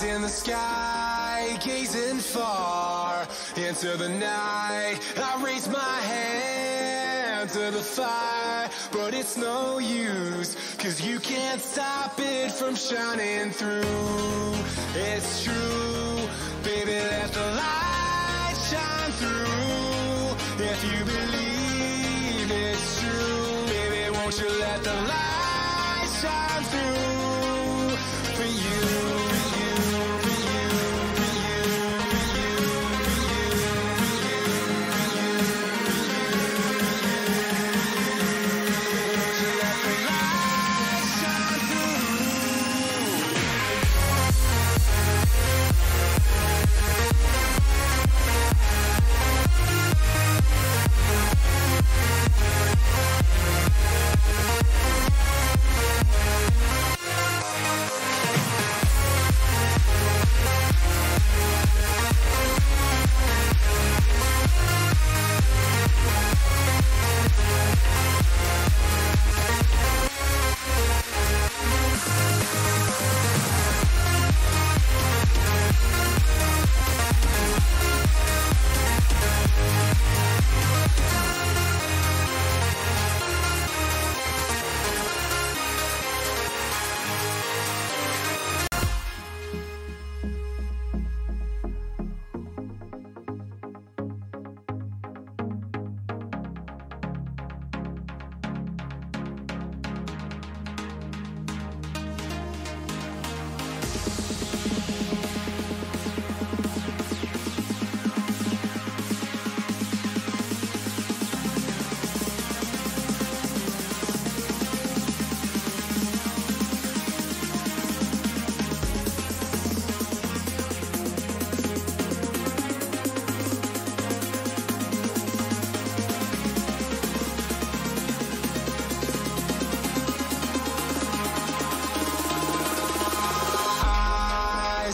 In the sky, gazing far into the night, I raise my hand to the fire, but it's no use, 'cause you can't stop it from shining through. It's true, baby, let the light shine through. If you believe it's true, baby, won't you let the light shine through for you.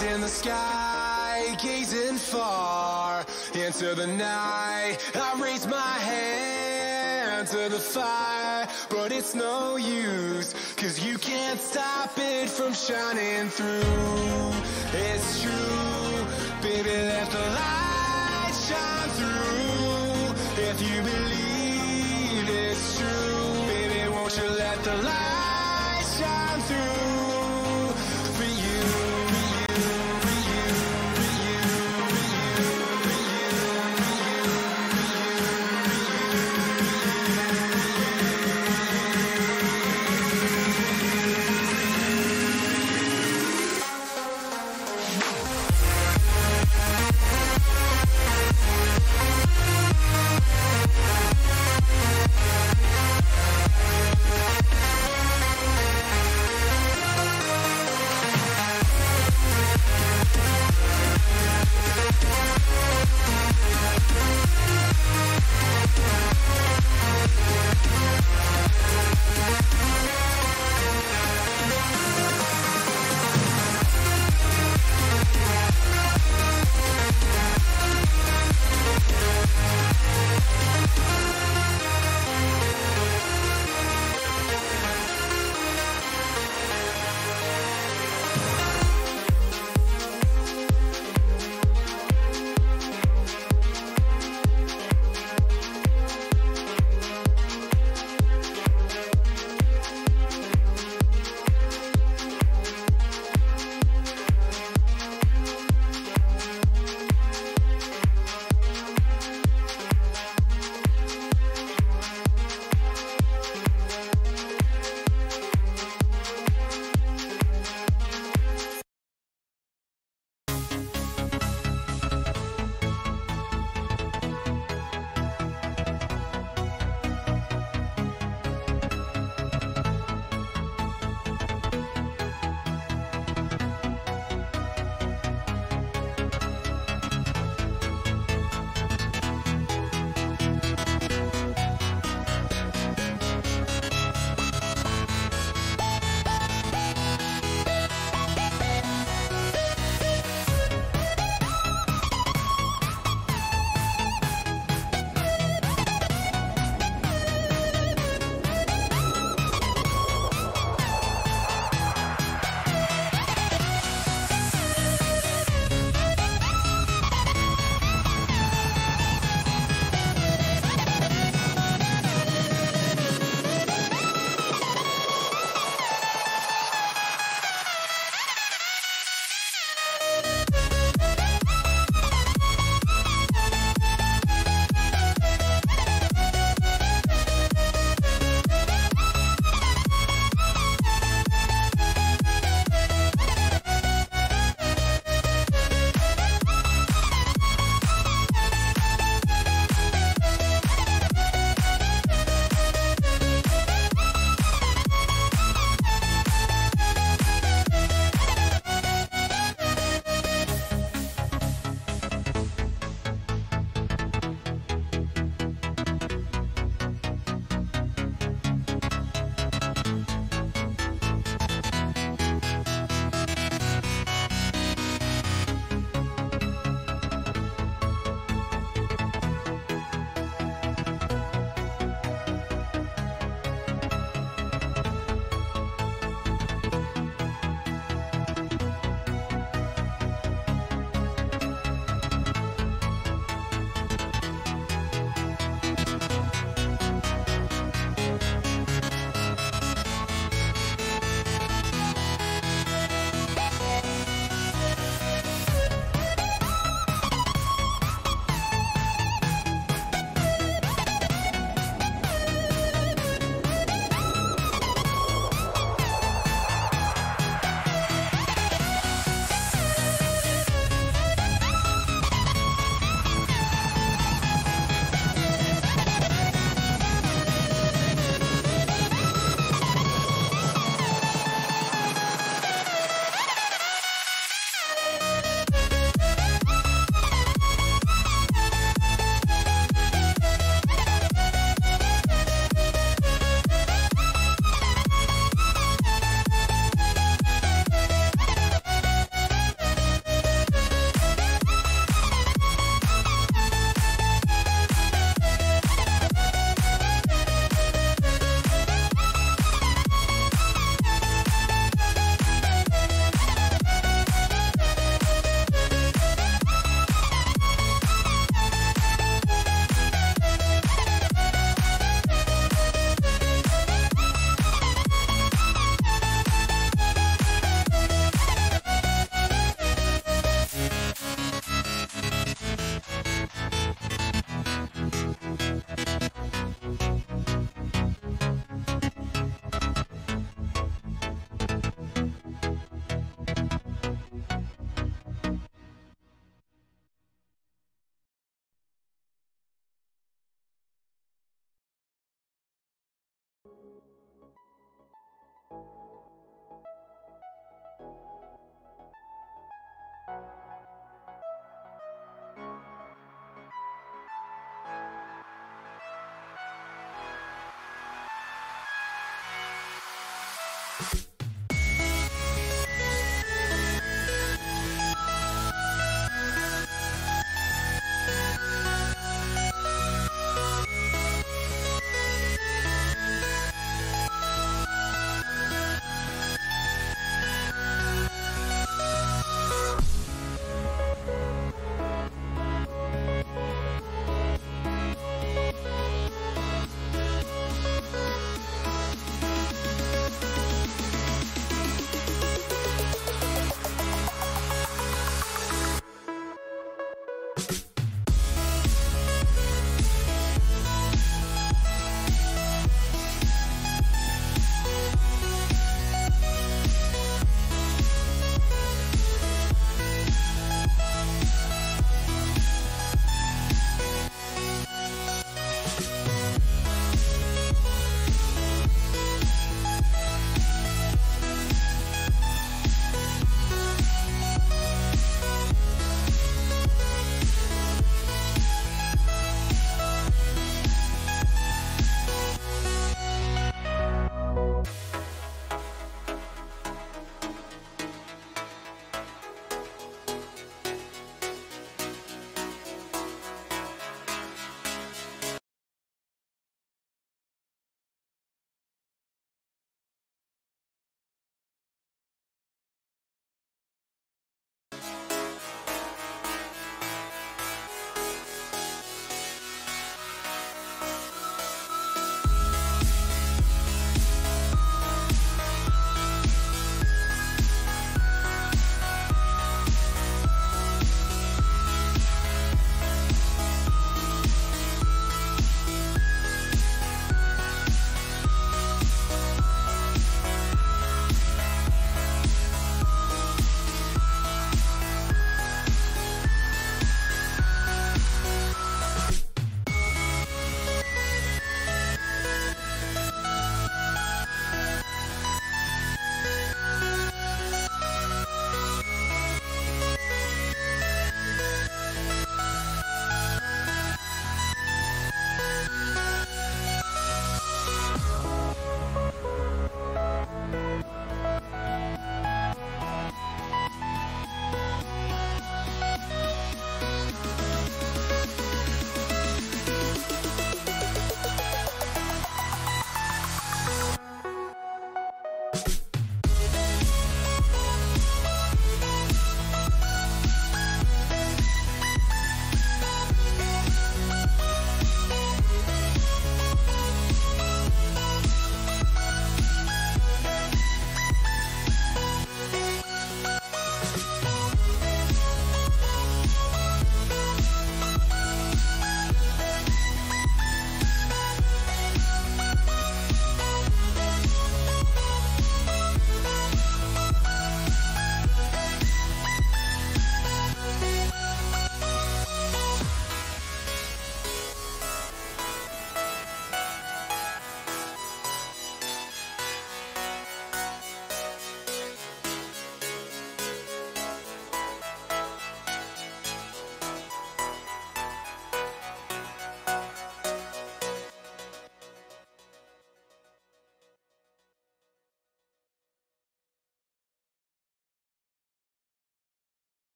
In the sky, gazing far into the night, I raise my hand to the fire, but it's no use, 'cause you can't stop it from shining through. It's true, baby, let the light shine through. If you believe it's true, baby, won't you let the light shine through for you.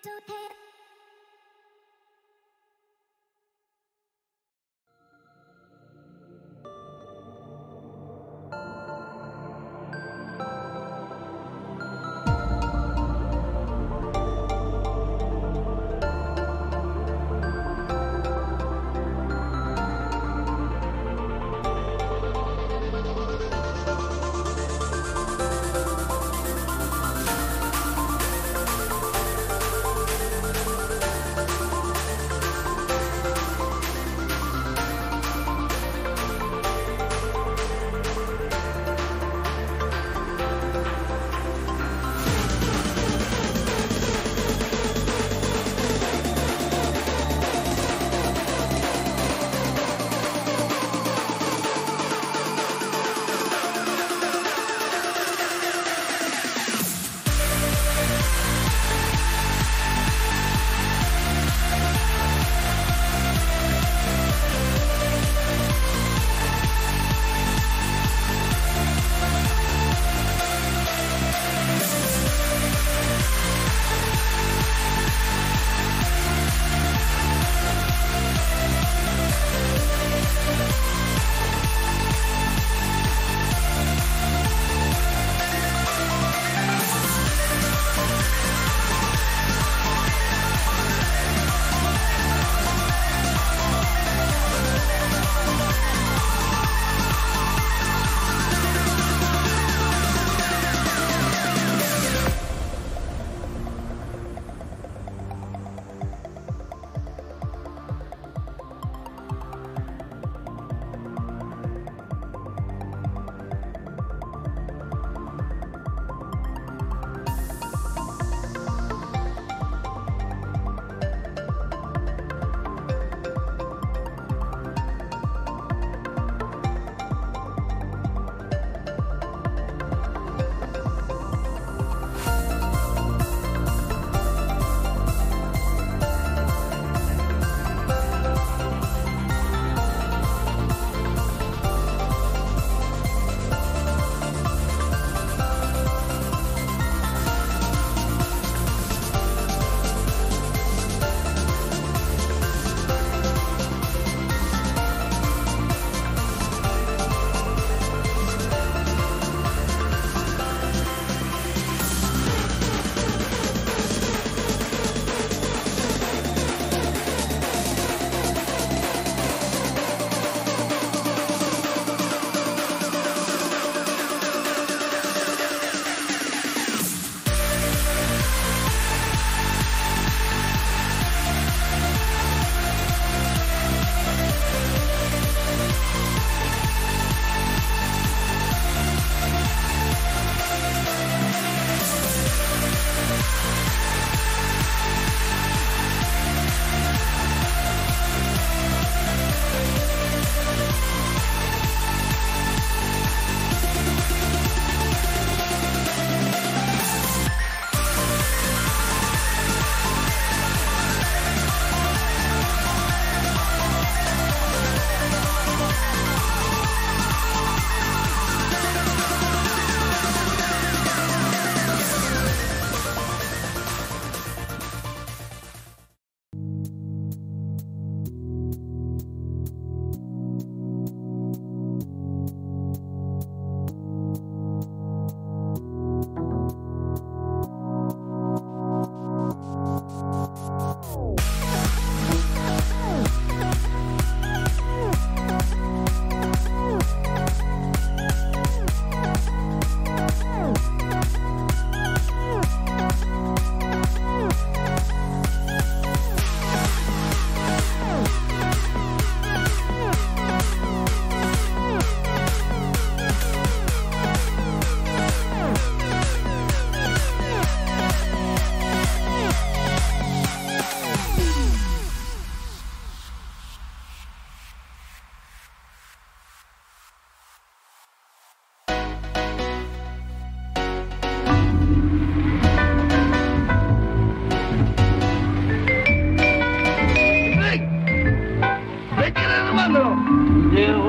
have to pay.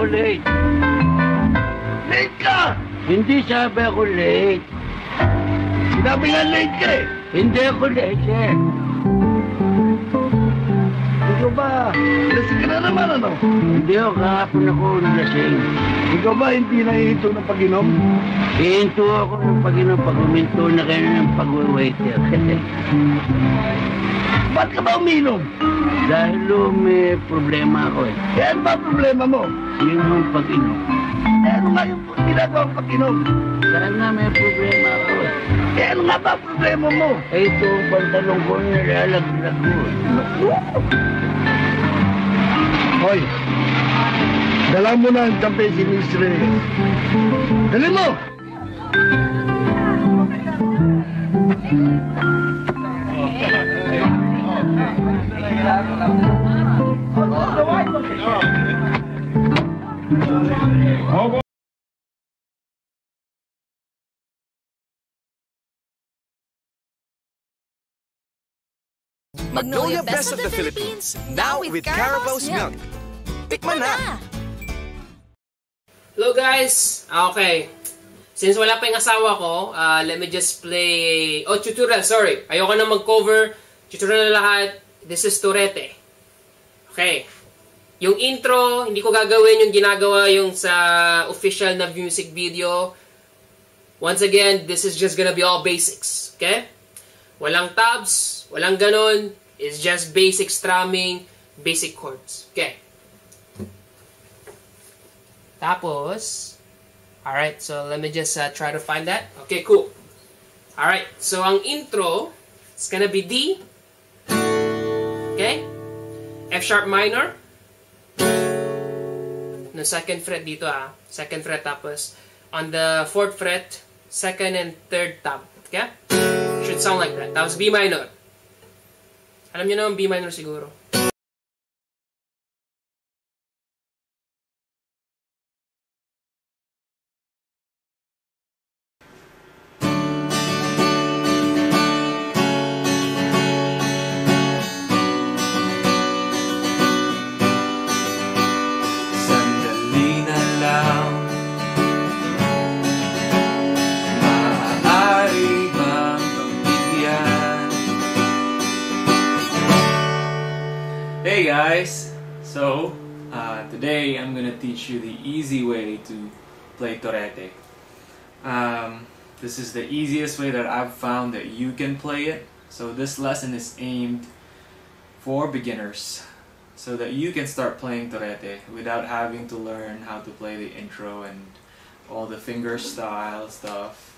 late. Late ka! Hindi sabi ako late. Sinabi nga late ka eh. Hindi ako late eh. Ikaw ba? Lasing ka na naman, ano? Hindi ako, kahapon ako lasing. Ikaw ba hindi nahihinto ng pag-inom? Hihinto ako ng pag-inom pag huminto na kayo ng pag-waiter. Ba't ka ba uminom? Dahil may problema ako eh. Eh, ano ba problema mo? Yun yung pag-inom. Eh, ano nga yung ginagawang pag-inom? Dahil nga may problema ako eh. Eh, ano nga ba problema mo? Eh, ito ang pantalong ko nilalaglag ko. Hoy, dala mo na ang kape si Miss Reyes. Dali mo! Magnolia Best of the Philippines, now with Carabao's milk. Tikman na! Hello guys! Okay. Since wala pa yung asawa ko, let me just play... Oh, tutorial, sorry. Ayoko na mag-cover. Tutorial na lahat. This is Torete. Okay. Yung intro, hindi ko gagawin yung ginagawa yung sa official na music video. Once again, this is just gonna be all basics. Okay? Walang tabs, walang ganon. It's just basic strumming, basic chords. Okay. Tapos, alright, so let me just try to find that. Okay, cool. Alright, so ang intro, it's gonna be D. Okay? F sharp minor. No, second fret dito Second fret, tapos on the 4th fret, 2nd and 3rd tab. Okay? Should sound like that. Tapos B minor. Alam niyo naman B minor siguro. Hey guys, so today I'm gonna teach you the easy way to play torete. This is the easiest way that I've found that you can play it. So this lesson is aimed for beginners so that you can start playing torete without having to learn how to play the intro and all the finger style stuff.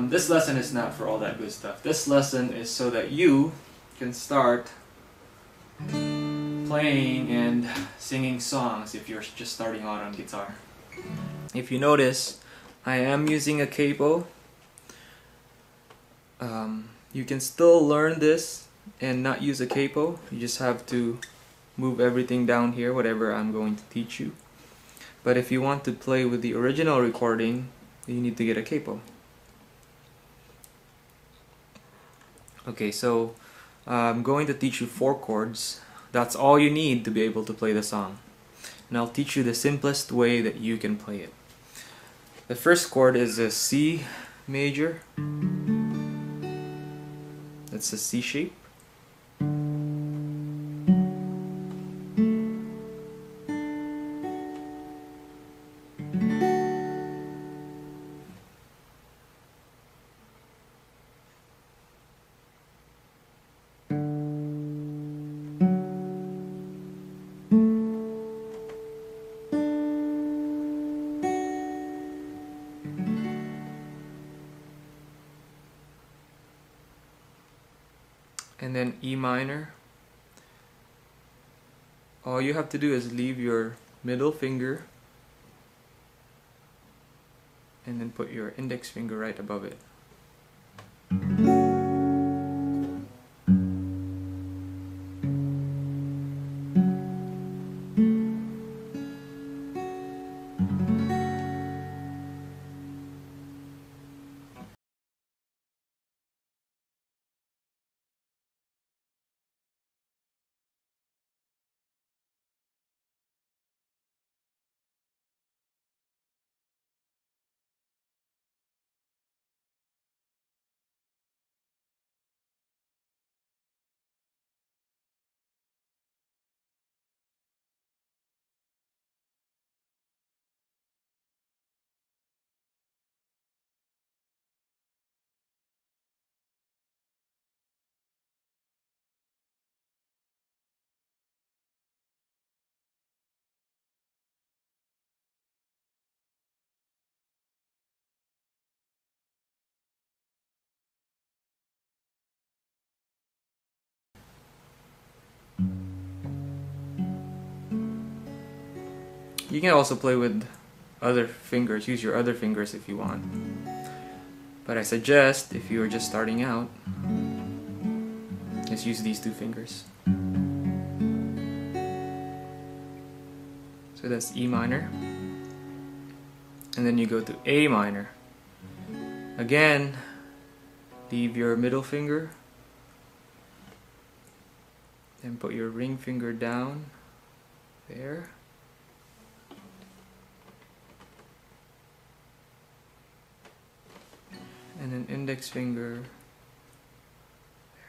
This lesson is not for all that good stuff. This lesson is so that you can start playing and singing songs if you're just starting out on guitar. If you notice, I am using a capo. You can still learn this and not use a capo. You just have to move everything down here, whatever I'm going to teach you. But if you want to play with the original recording, you need to get a capo. Okay, so I'm going to teach you 4 chords. That's all you need to be able to play the song. And I'll teach you the simplest way that you can play it. The first chord is a C major. That's a C shape. And then E minor. All you have to do is leave your middle finger and then put your index finger right above it. You can also play with other fingers, use your other fingers if you want. But I suggest, if you're just starting out, just use these two fingers. So that's E minor. And then you go to A minor. Again, leave your middle finger. Then put your ring finger down there. And an index finger there.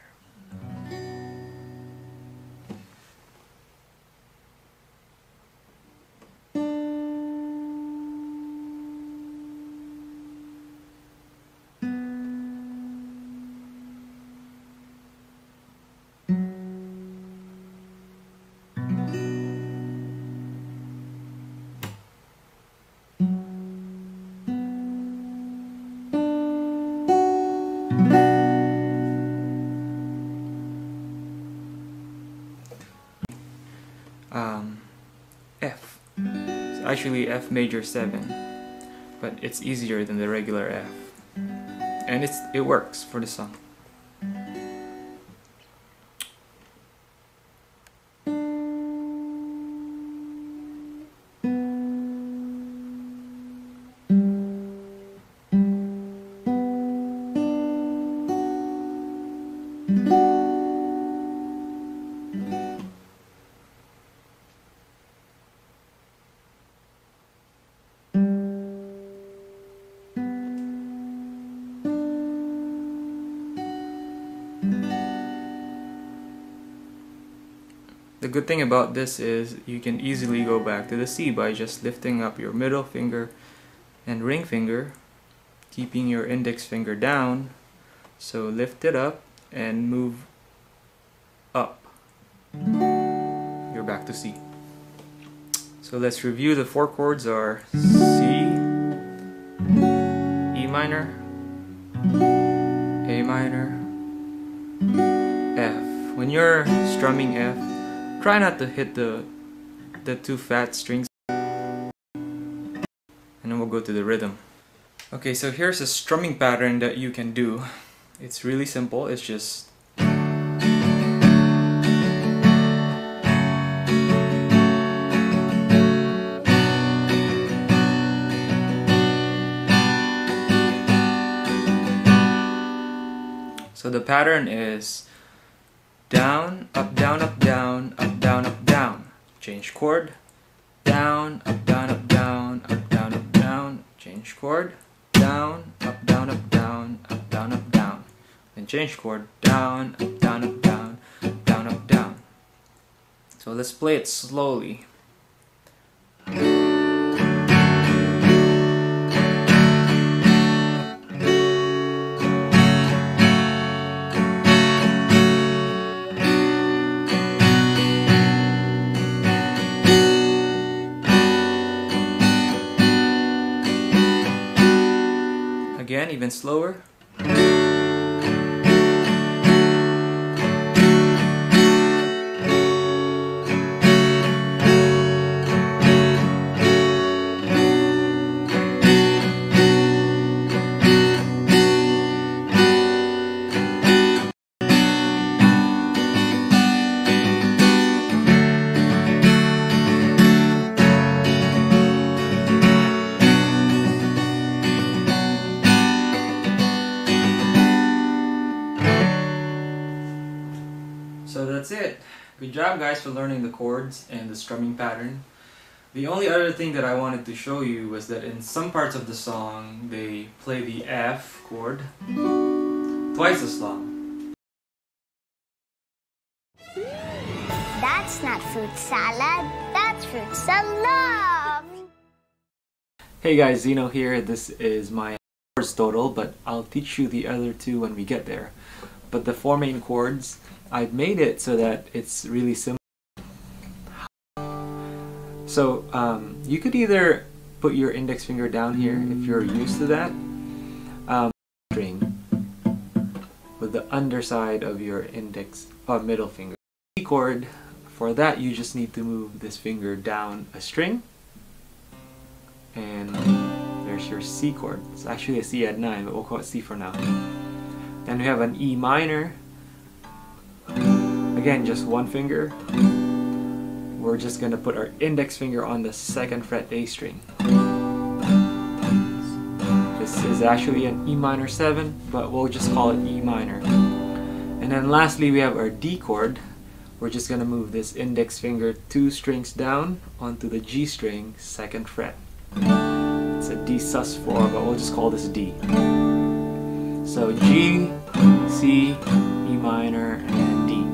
F. It's actually F major 7, but it's easier than the regular F, and it works for the song. The good thing about this is you can easily go back to the C by just lifting up your middle finger and ring finger, keeping your index finger down. So lift it up and move up. You're back to C. So let's review. The 4 chords are C, E minor, A minor, F. When you're strumming F, try not to hit the 2 fat strings, and then we'll go to the rhythm. Okay, so here's a strumming pattern that you can do. It's really simple. It's just so the pattern is down, up, down, up, down, up, down, up, down. Change chord. Down, up, down, up, down, up, down, up, down. Change chord. Down, up, down, up, down, up, down, up, down. Then change chord. Down, up, down, up, down, down, up, down. So let's play it slowly. Again, even slower. So that's it. Good job guys for learning the chords and the strumming pattern. The only other thing that I wanted to show you was that in some parts of the song they play the F chord twice as long. That's not fruit salad, that's fruit salad! Hey guys, Zeno here. This is my chords total, but I'll teach you the other 2 when we get there. But the 4 main chords, I've made it so that it's really simple. So you could either put your index finger down here if you're used to that, string with the underside of your middle finger. E chord, for that you just need to move this finger down a string and there's your C chord. It's actually a C at 9, but we'll call it C for now. Then we have an E minor. Again, just one finger. We're just gonna put our index finger on the 2nd fret A string. This is actually an E minor 7, but we'll just call it E minor. And then lastly, we have our D chord. We're just gonna move this index finger 2 strings down onto the G string, 2nd fret. It's a D sus4, but we'll just call this D. So G, C, E minor, and D.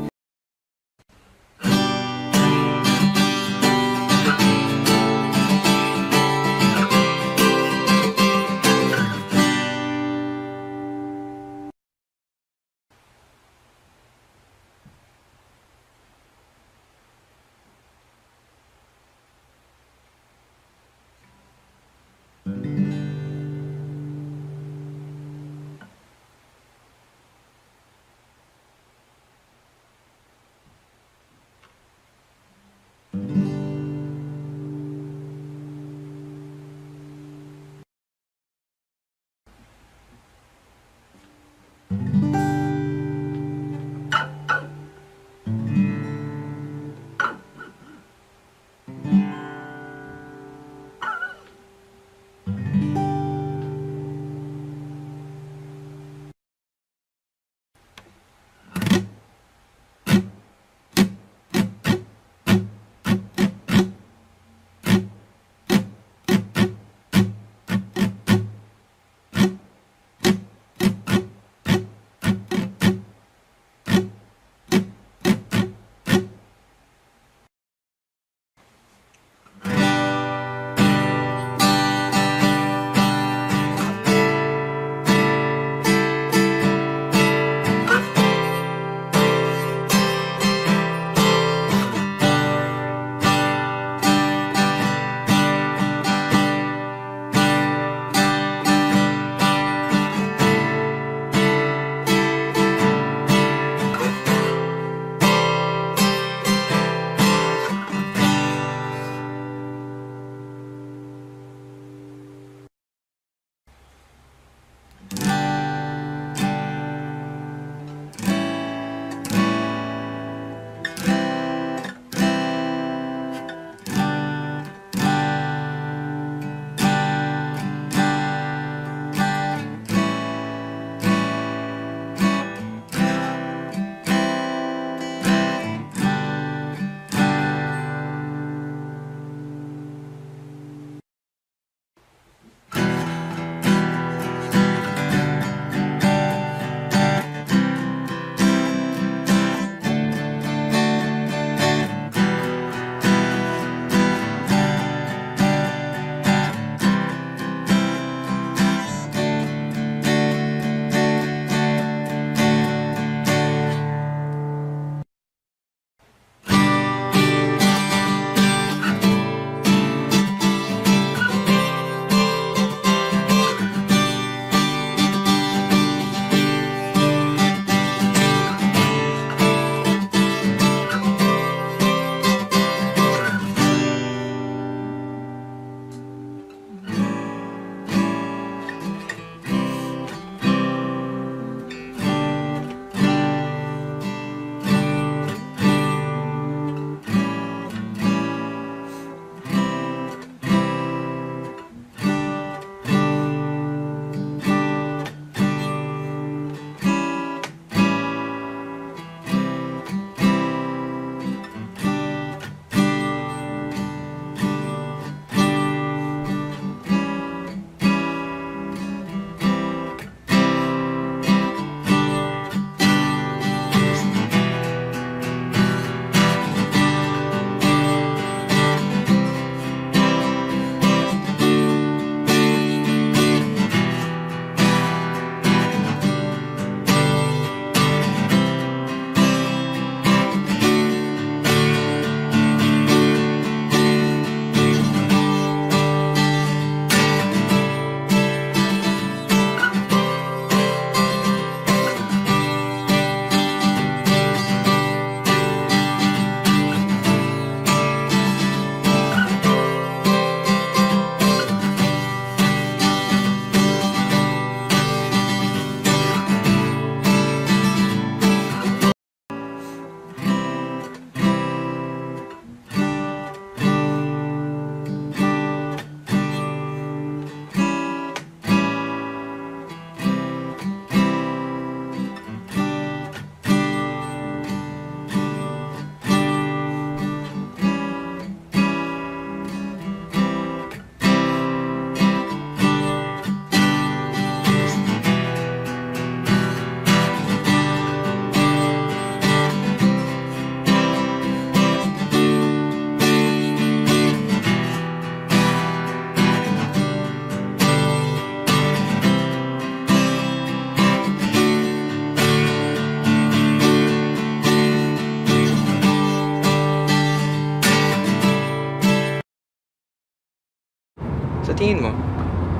Tingin mo,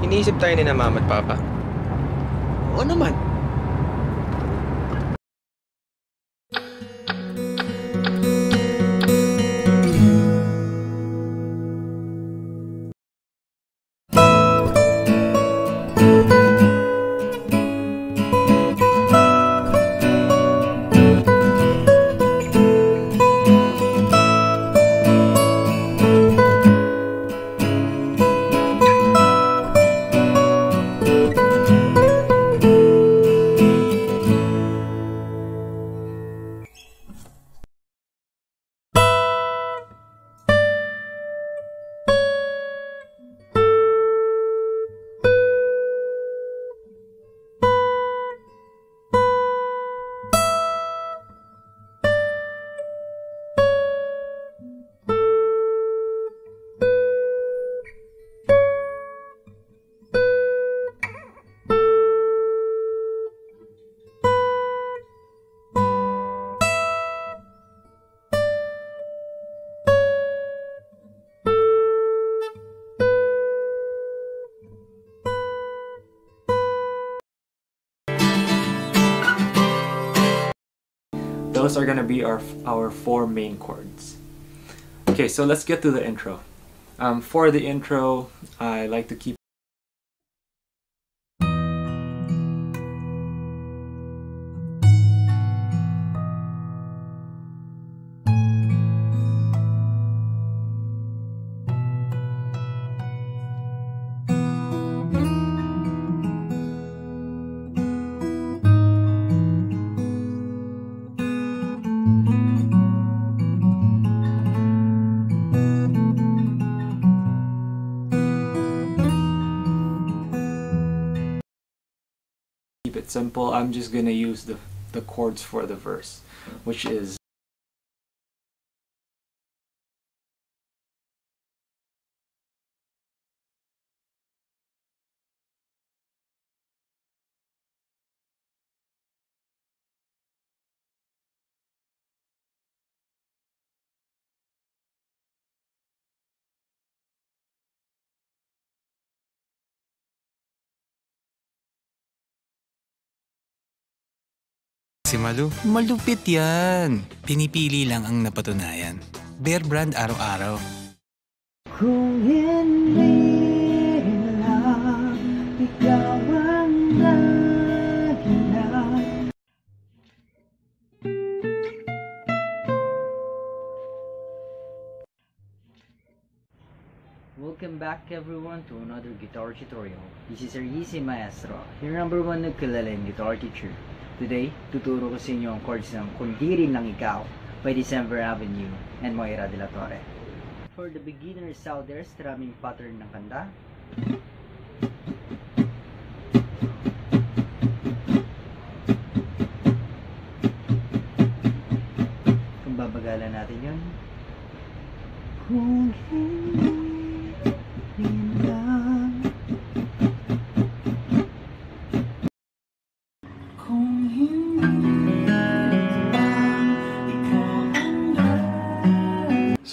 iniisip tayo ni na mama at papa? Oo naman. Those are gonna be our 4 main chords. Okay, so let's get to the intro. For the intro, I like to keep it simple. I'm just gonna use the chords for the verse, which is Si Malu, malupit yan. Pinipili lang ang napatunayan. Bear brand araw-araw. Kung hindi lang ikaw ang dahilan. Welcome back everyone to another guitar tutorial. This is Easy Maestro, your number 1 nagkalalang guitar teacher. Today, tuturo ko sa inyo ang chords ng Kung Di Rin Lang Ikaw by December Avenue and Moira de la Torre. For the beginners out there, strumming pattern ng kanta. Kung babagalan natin yun. Kung hindi rin lang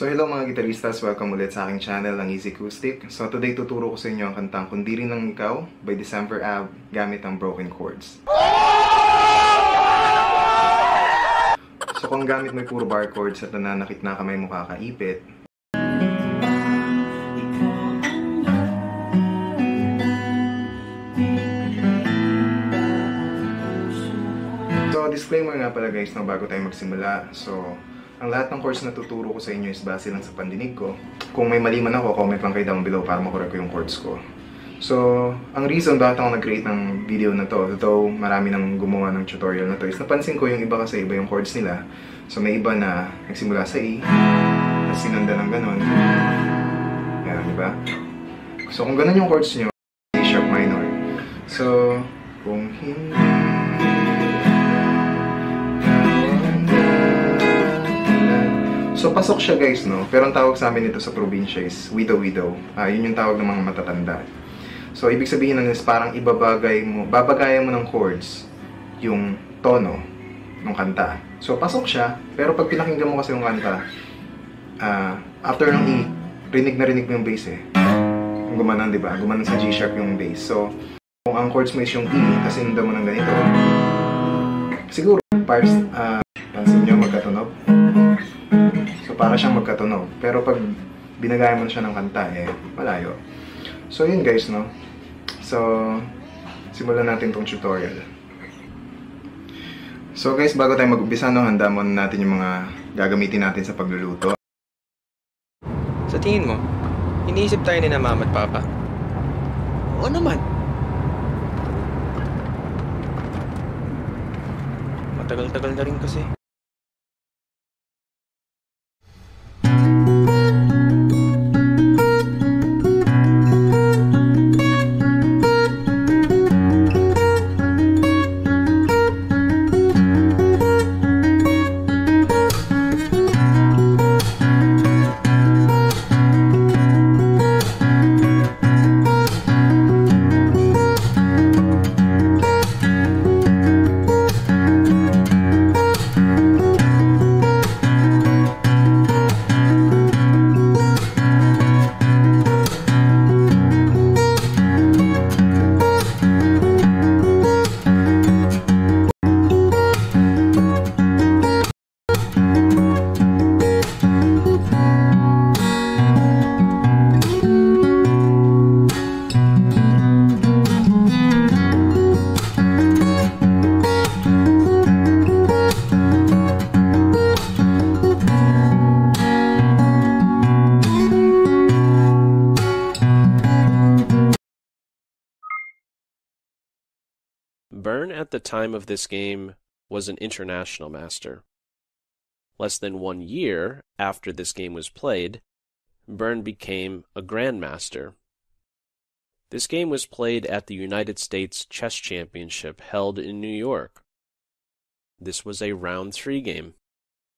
So hello mga gitaristas, welcome ulit sa aking channel, ang Easy Acoustic. So today tuturo ko sa inyo ang kantang Kung Di Rin Lang Ikaw by December Ave gamit ang broken chords. So kung gamit mo puro bar chords at nananakit na kamay mo kakaipit, so disclaimer nga pala guys na bago tayo magsimula. So ang lahat ng chords na tuturo ko sa inyo is base lang sa pandinig ko. Kung may mali man ako, comment lang kayo down below para makorek ko yung chords ko. So, ang reason bakit ako nag-create ng video na to, though marami nang gumawa ng tutorial na to, is napansin ko yung iba kasi iba yung chords nila. So, may iba na nagsimula sa E, tapos sinanda ng ganon. Yan, di ba? So, kung ganon yung chords nyo, C sharp minor. So, kung hindi so, pasok siya guys, no? Pero ang tawag sa amin dito sa probinsya is widow-widow. Yun yung tawag ng mga matatanda. So, ibig sabihin nun is parang babagayan mo ng chords yung tono ng kanta. So, pasok siya, pero pag pinakinggan mo kasi yung kanta, after ng E, rinig na rinig mo yung bass eh. gumanon, di ba? Gumanon sa G sharp yung bass. So, kung ang chords mo is yung E, kasi sinundan mo ng ganito, siguro, parts, pansin nyo, magkatunog. So, para siyang magkatunog. Pero pag binagaya mo na siya ng kanta, malayo. So, yun guys, no? So, simulan natin tong tutorial. So guys, bago tayo mag-umpisa, no, handa muna natin yung mga gagamitin natin sa pagluluto. Sa tingin mo, iniisip tayo ni na mama at papa? Oo naman. Matagal-tagal na rin kasi. Byrne at the time of this game was an international master. Less than 1 year after this game was played, Byrne became a grandmaster. This game was played at the United States Chess Championship held in New York. This was a round 3 game.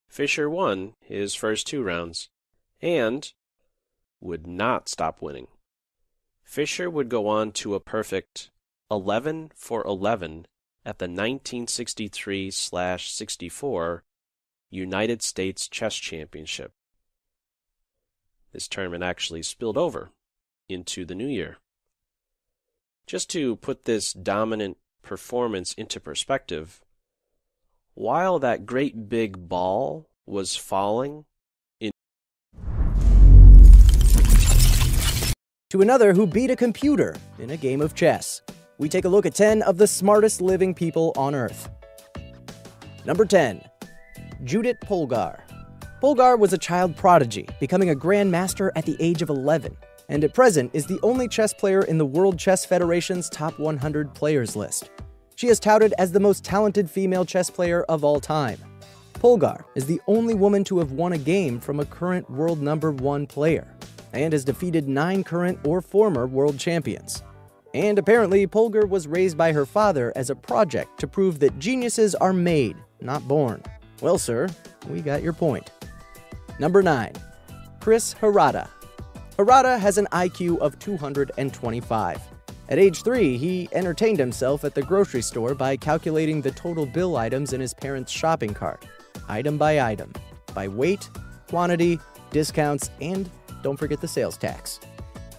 Fischer won his first 2 rounds and would not stop winning. Fischer would go on to a perfect 11 for 11 at the 1963/64 United States Chess Championship. This tournament actually spilled over into the new year. Just to put this dominant performance into perspective, while that great big ball was falling to another who beat a computer in a game of chess. We take a look at 10 of the smartest living people on Earth. Number 10. Judith Polgar. Polgar was a child prodigy, becoming a grandmaster at the age of 11, and at present is the only chess player in the World Chess Federation's top 100 players list. She is touted as the most talented female chess player of all time. Polgar is the only woman to have won a game from a current world #1 player, and has defeated 9 current or former world champions. And apparently, Polgar was raised by her father as a project to prove that geniuses are made, not born. Well, sir, we got your point. Number 9. Chris Harada. Harada has an IQ of 225. At age 3, he entertained himself at the grocery store by calculating the total bill items in his parents' shopping cart, item by item, by weight, quantity, discounts, and don't forget the sales tax.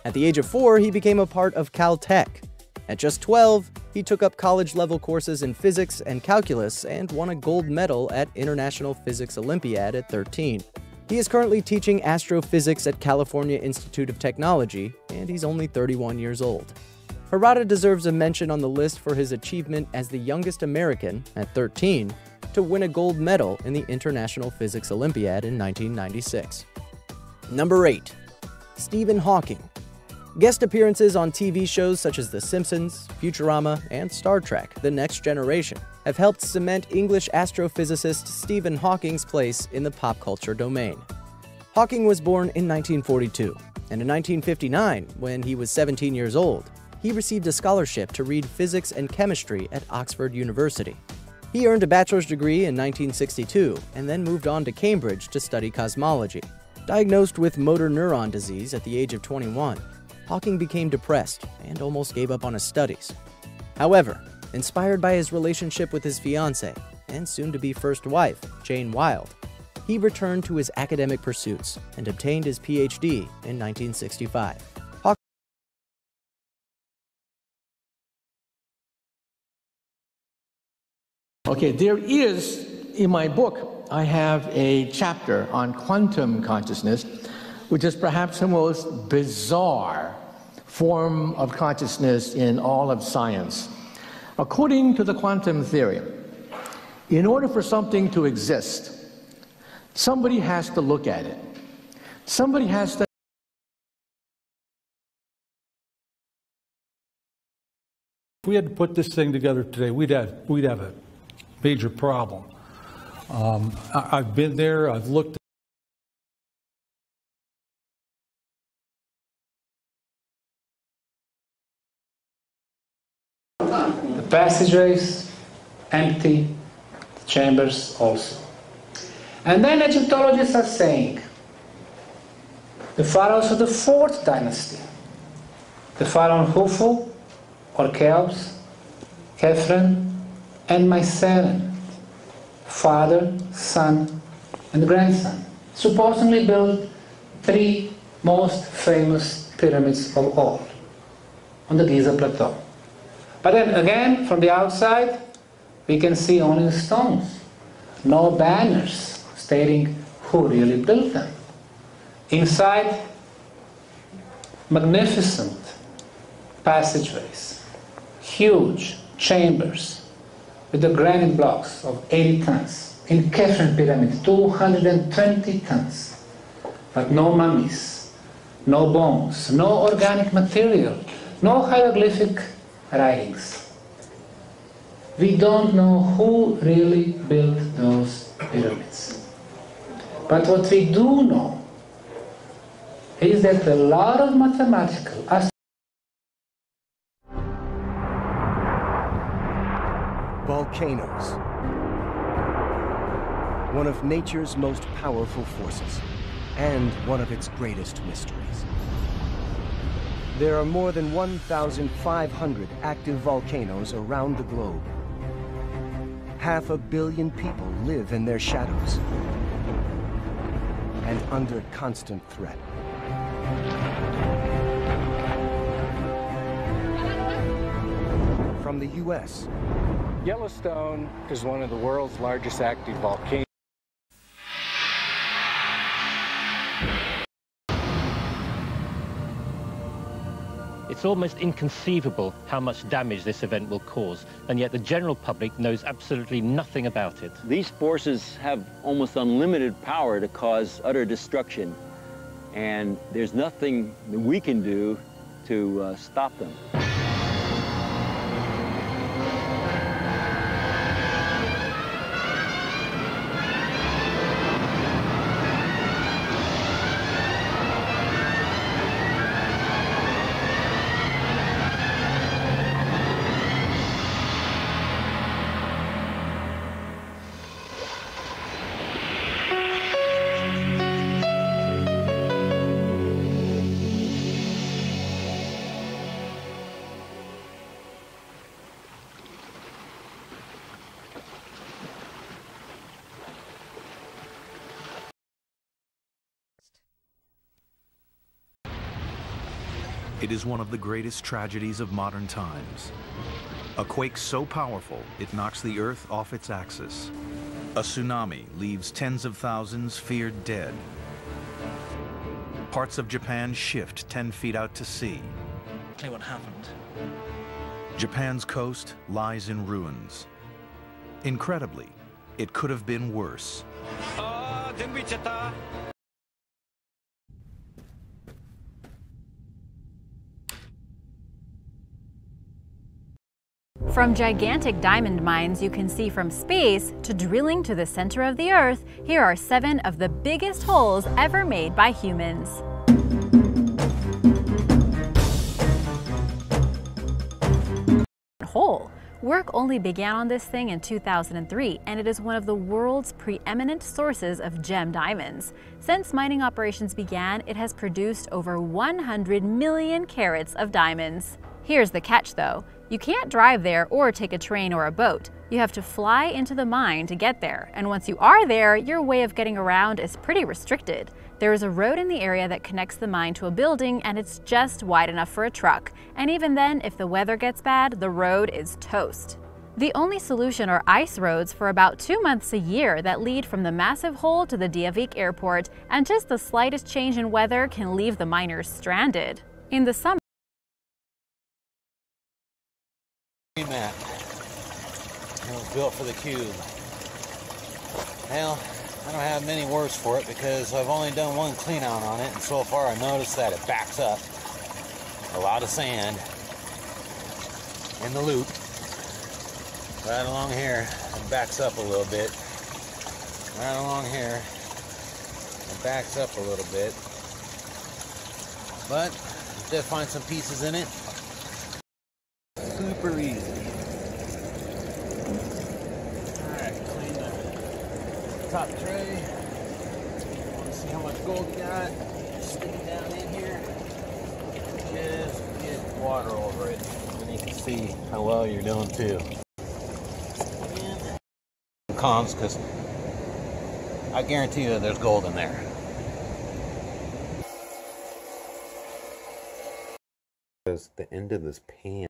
At the age of 4, he became a part of Caltech. At just 12, he took up college-level courses in physics and calculus and won a gold medal at International Physics Olympiad at 13. He is currently teaching astrophysics at California Institute of Technology, and he's only 31 years old. Harada deserves a mention on the list for his achievement as the youngest American, at 13, to win a gold medal in the International Physics Olympiad in 1996. Number 8. Stephen Hawking. Guest appearances on TV shows such as The Simpsons, Futurama, and Star Trek: The Next Generation have helped cement English astrophysicist Stephen Hawking's place in the pop culture domain. Hawking was born in 1942, and in 1959, when he was 17 years old, he received a scholarship to read physics and chemistry at Oxford University. He earned a bachelor's degree in 1962 and then moved on to Cambridge to study cosmology. Diagnosed with motor neuron disease at the age of 21, Hawking became depressed and almost gave up on his studies. However, inspired by his relationship with his fiancée and soon-to-be first wife, Jane Wilde, he returned to his academic pursuits and obtained his PhD in 1965. Okay, there is, in my book, I have a chapter on quantum consciousness, which is perhaps the most bizarre form of consciousness in all of science. According to the quantum theory, in order for something to exist, somebody has to look at it. Somebody has to. If we had to put this thing together today, we'd have a major problem. I've been there, I've looked. The passageways empty, the chambers also. And then Egyptologists are saying the pharaohs of the 4th dynasty, the pharaoh Khufu, or Cheops, Khephren, and Myceren, father, son, and grandson, supposedly built 3 most famous pyramids of all on the Giza Plateau. But then again, from the outside, we can see only the stones, no banners stating who really built them. Inside, magnificent passageways, huge chambers with the granite blocks of 80 tons. In Khephren Pyramid, 220 tons. But no mummies, no bones, no organic material, no hieroglyphic writings. We don't know who really built those pyramids. But what we do know is that a lot of mathematical volcanoes. One of nature's most powerful forces, and one of its greatest mysteries. There are more than 1,500 active volcanoes around the globe. 500 million people live in their shadows and under constant threat. From the U.S., Yellowstone is one of the world's largest active volcanoes. It's almost inconceivable how much damage this event will cause, and yet the general public knows absolutely nothing about it. These forces have almost unlimited power to cause utter destruction, and there's nothing that we can do to stop them. It is one of the greatest tragedies of modern times. A quake so powerful, it knocks the Earth off its axis. A tsunami leaves tens of thousands feared dead. Parts of Japan shift 10 feet out to sea. What happened? Japan's coast lies in ruins. Incredibly, it could have been worse. From gigantic diamond mines you can see from space to drilling to the center of the Earth, here are 7 of the biggest holes ever made by humans. Hole. Work only began on this thing in 2003, and it is one of the world's preeminent sources of gem diamonds. Since mining operations began, it has produced over 100 million carats of diamonds. Here's the catch though. You can't drive there or take a train or a boat. You have to fly into the mine to get there, and once you are there, your way of getting around is pretty restricted. There is a road in the area that connects the mine to a building, and it's just wide enough for a truck. And even then, if the weather gets bad, the road is toast. The only solution are ice roads for about 2 months a year that lead from the massive hole to the Diavik airport, and just the slightest change in weather can leave the miners stranded. In the summer, Mat. It was built for the cube. Well, I don't have many words for it because I've only done one clean out on it, and so far I noticed that it backs up. A lot of sand in the loop. Right along here, it backs up a little bit. Right along here, it backs up a little bit. But I did find some pieces in it. Super easy. Alright, clean the top tray. Want to see how much gold you got? Stick it down in here. Just get water over it. And you can see how well you're doing too. Cons, because I guarantee you there's gold in there. Because the end of this pan,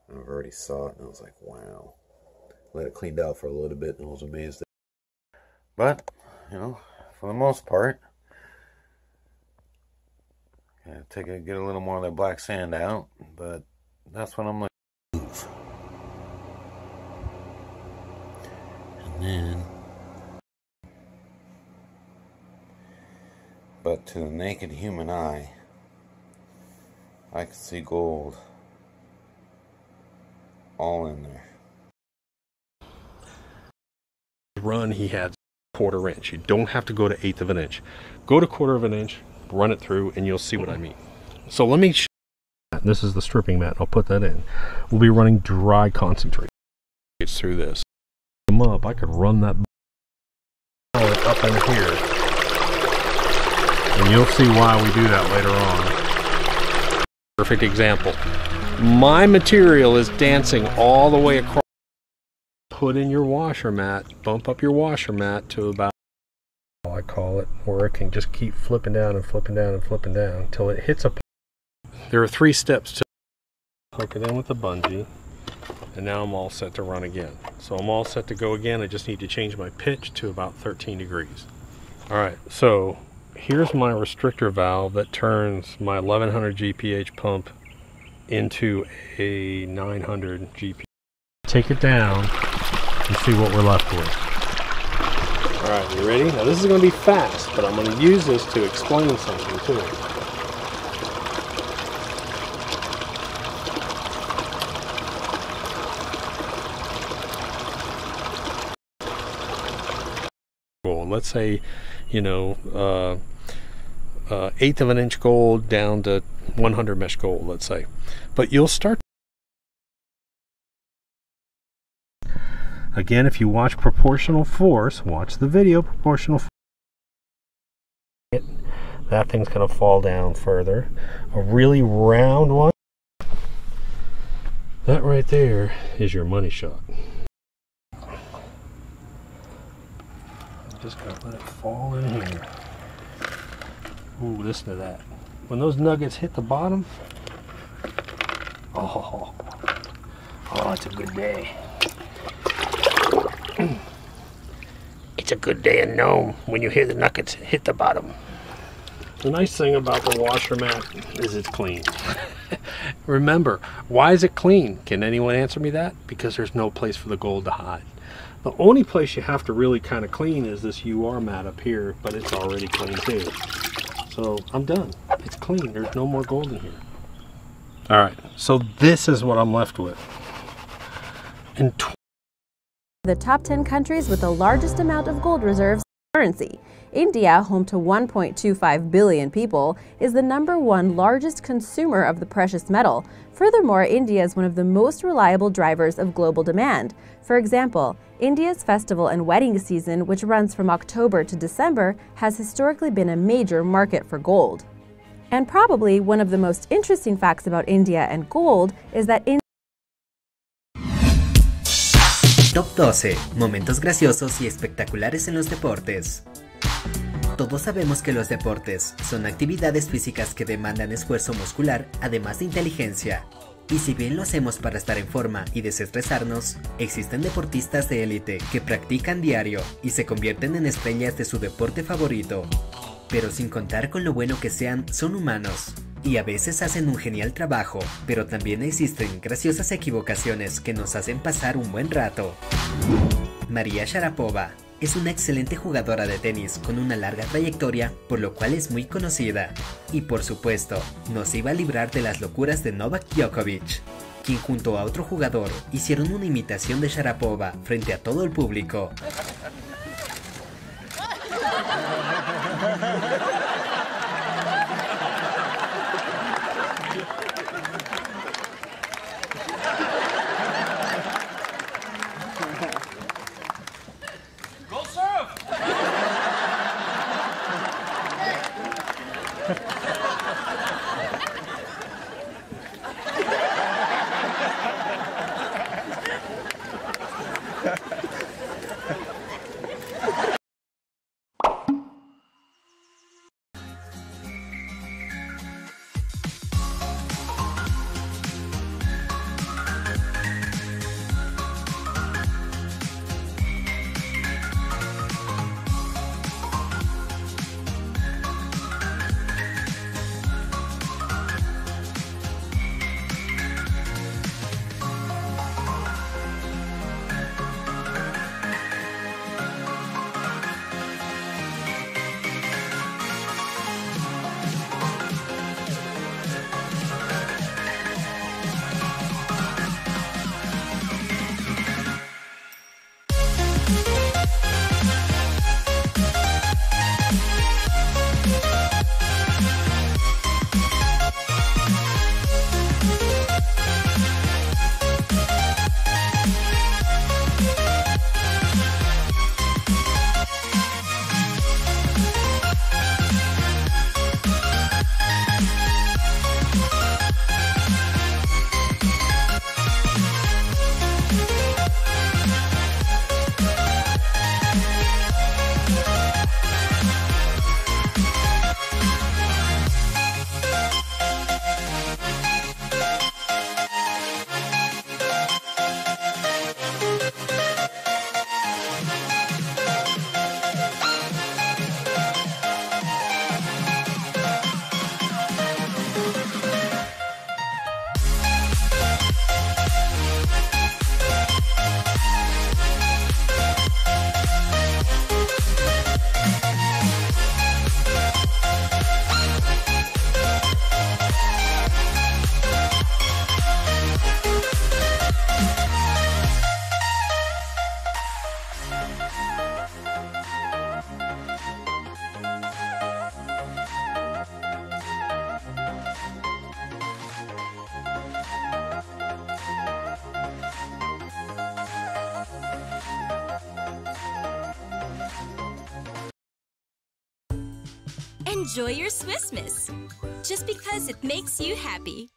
I already saw it and I was like, wow. Let it cleaned out for a little bit and I was amazed. But, you know, for the most part, yeah, get a little more of that black sand out, but that's what I'm like. And then, but to the naked human eye, I can see gold all in there. Run, he had 1/4 inch. You don't have to go to 1/8 of an inch. Go to 1/4 inch, run it through, and you'll see what I mean. So let me show you. This is the stripping mat. I'll put that in. We'll be running dry concentrate. It's through this. Them up. I could run that up in here, and you'll see why we do that later on. Perfect example. My material is dancing all the way across. Put in your washer mat, bump up your washer mat to about, I call it, where it can just keep flipping down and flipping down and flipping down until it hits a point. There are 3 steps to hook it in with the bungee, and now I'm all set to run again. So I'm all set to go again. I just need to change my pitch to about 13 degrees. All right, so here's my restrictor valve that turns my 1100 GPH pump into a 900 GPH. Take it down and see what we're left with. All right, you ready? Now this is going to be fast, but I'm going to use this to explain something to you. Let's say, you know, 1/8 of an inch gold down to 100 mesh gold, let's say. But you'll start. Again, if you watch proportional force, watch the video proportional force. That thing's going to fall down further. A really round one. That right there is your money shot. Just gotta let it fall in here. Ooh, listen to that. When those nuggets hit the bottom, oh, it's a good day. It's a good day in Nome when you hear the nuggets hit the bottom. The nice thing about the washer mat is it's clean. Remember, why is it clean? Can anyone answer me that? Because there's no place for the gold to hide. The only place you have to really kind of clean is this UR mat up here, but it's already clean too. So I'm done. It's clean. There's no more gold in here. All right, so this is what I'm left with. In the top 10 countries with the largest amount of gold reserves currency. India, home to 1.25 billion people, is the #1 largest consumer of the precious metal. Furthermore, India is one of the most reliable drivers of global demand. For example, India's festival and wedding season, which runs from October to December, has historically been a major market for gold. And probably one of the most interesting facts about India and gold is that Top 12. Momentos graciosos y espectaculares en los deportes. Todos sabemos que los deportes son actividades físicas que demandan esfuerzo muscular, además de inteligencia. Y si bien lo hacemos para estar en forma y desestresarnos, existen deportistas de élite que practican diario y se convierten en estrellas de su deporte favorito. Pero sin contar con lo bueno que sean, son humanos. Y a veces hacen un genial trabajo, pero también existen graciosas equivocaciones que nos hacen pasar un buen rato. María Sharapova es una excelente jugadora de tenis con una larga trayectoria, por lo cual es muy conocida. Y por supuesto, nos iba a librar de las locuras de Novak Djokovic, quien junto a otro jugador hicieron una imitación de Sharapova frente a todo el público. Enjoy your Chistmas, just because it makes you happy.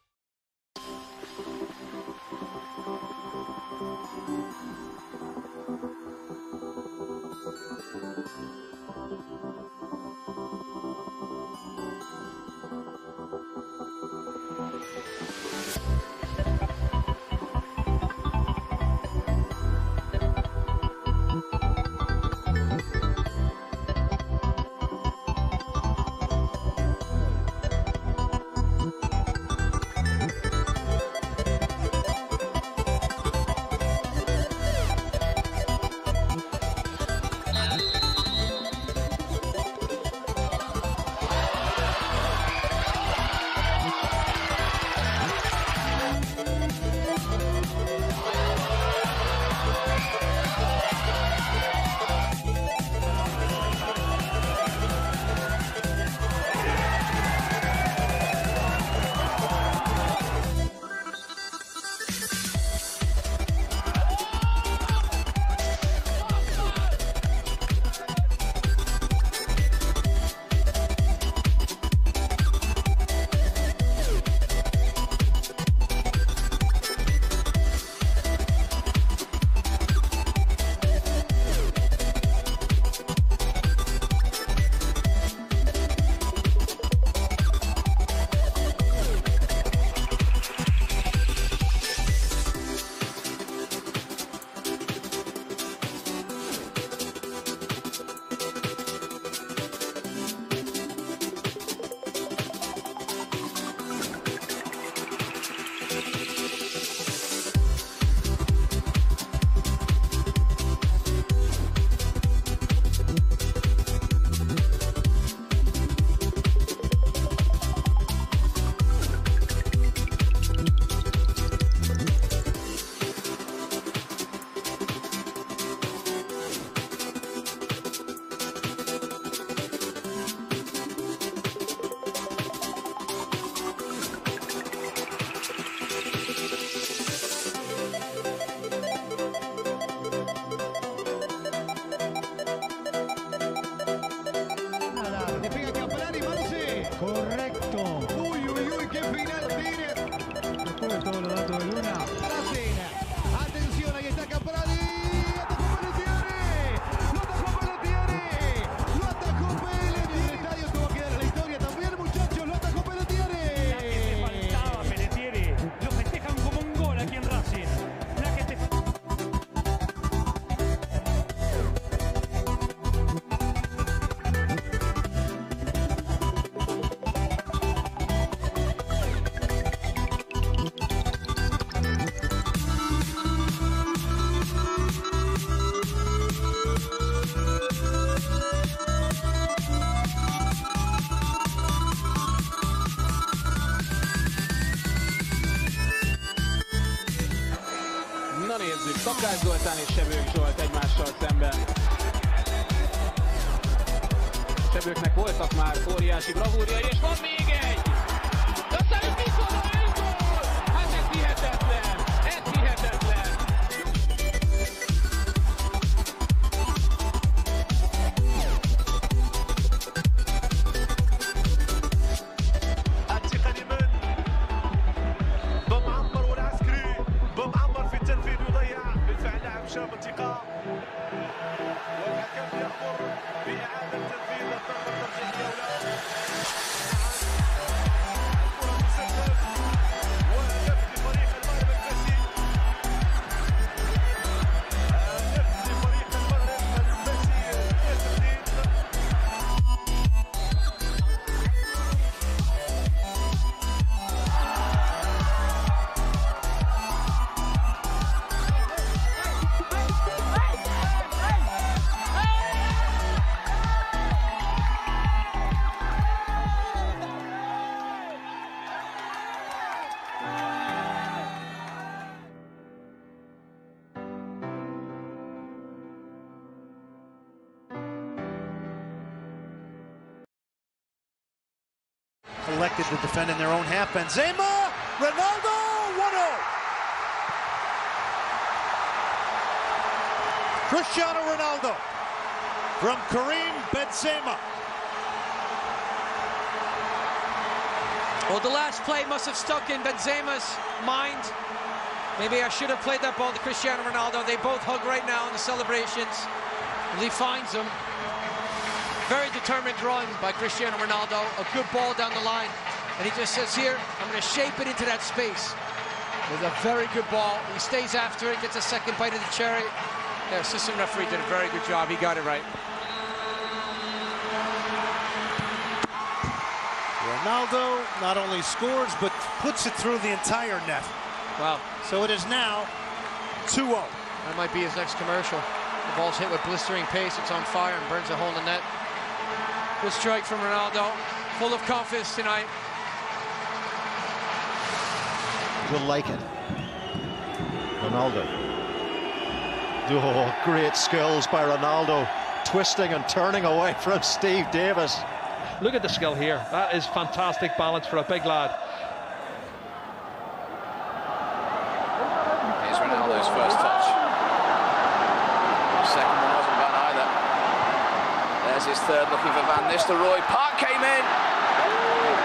Na nézzük, Szakács Zoltán és Sebők Zsolt egymással szemben. Sebőknek voltak már óriási bravúrjai, és van még egy! De aztán itt viszont egy gól! Hát ez hihetetlen! Ez hihetetlen! Elected to defend in their own half. Benzema, Ronaldo, 1-0. Cristiano Ronaldo from Karim Benzema. Well, the last play must have stuck in Benzema's mind. Maybe I should have played that ball to Cristiano Ronaldo. They both hug right now in the celebrations. He finds him. Very determined run by Cristiano Ronaldo. A good ball down the line. And he just says, here, I'm going to shape it into that space. It was a very good ball. He stays after it, gets a second bite of the cherry. The assistant referee did a very good job. He got it right. Ronaldo not only scores, but puts it through the entire net. Wow. So it is now 2-0. That might be his next commercial. The ball's hit with blistering pace. It's on fire and burns a hole in the net. Good strike from Ronaldo. Full of confidence tonight. Will like it. Ronaldo. Oh, great skills by Ronaldo. Twisting and turning away from Steve Davis. Look at the skill here. That is fantastic balance for a big lad. Here's Ronaldo's first touch. Second one wasn't bad either. There's his third, looking for Van Nistelrooy. Park came in.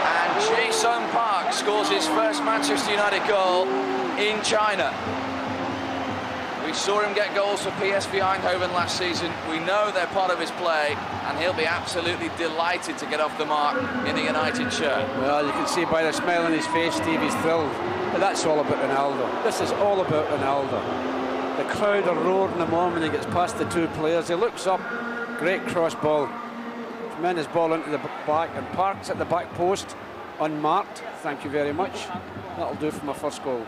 And Jason Park scores his first Manchester United goal in China. We saw him get goals for PSV Eindhoven last season. We know they're part of his play, and he'll be absolutely delighted to get off the mark in a United shirt. Well, you can see by the smile on his face, Steve, he's thrilled. But that's all about Ronaldo. This is all about Ronaldo. The crowd are roaring the moment he gets past the two players. He looks up, great cross ball. Men his ball into the back and Parks at the back post, unmarked. Thank you very much. That'll do for my first goal.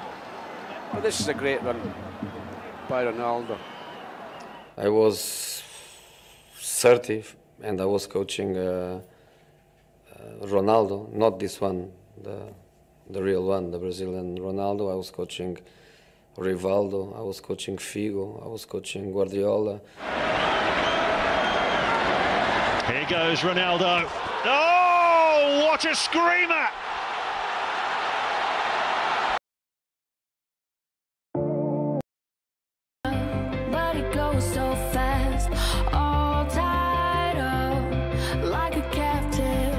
But this is a great run by Ronaldo. I was 30 and I was coaching Ronaldo, not this one, the real one, the Brazilian Ronaldo. I was coaching Rivaldo, I was coaching Figo, I was coaching Guardiola. Here goes Ronaldo. Oh, what a screamer! But it goes so fast, all tied up like a captive.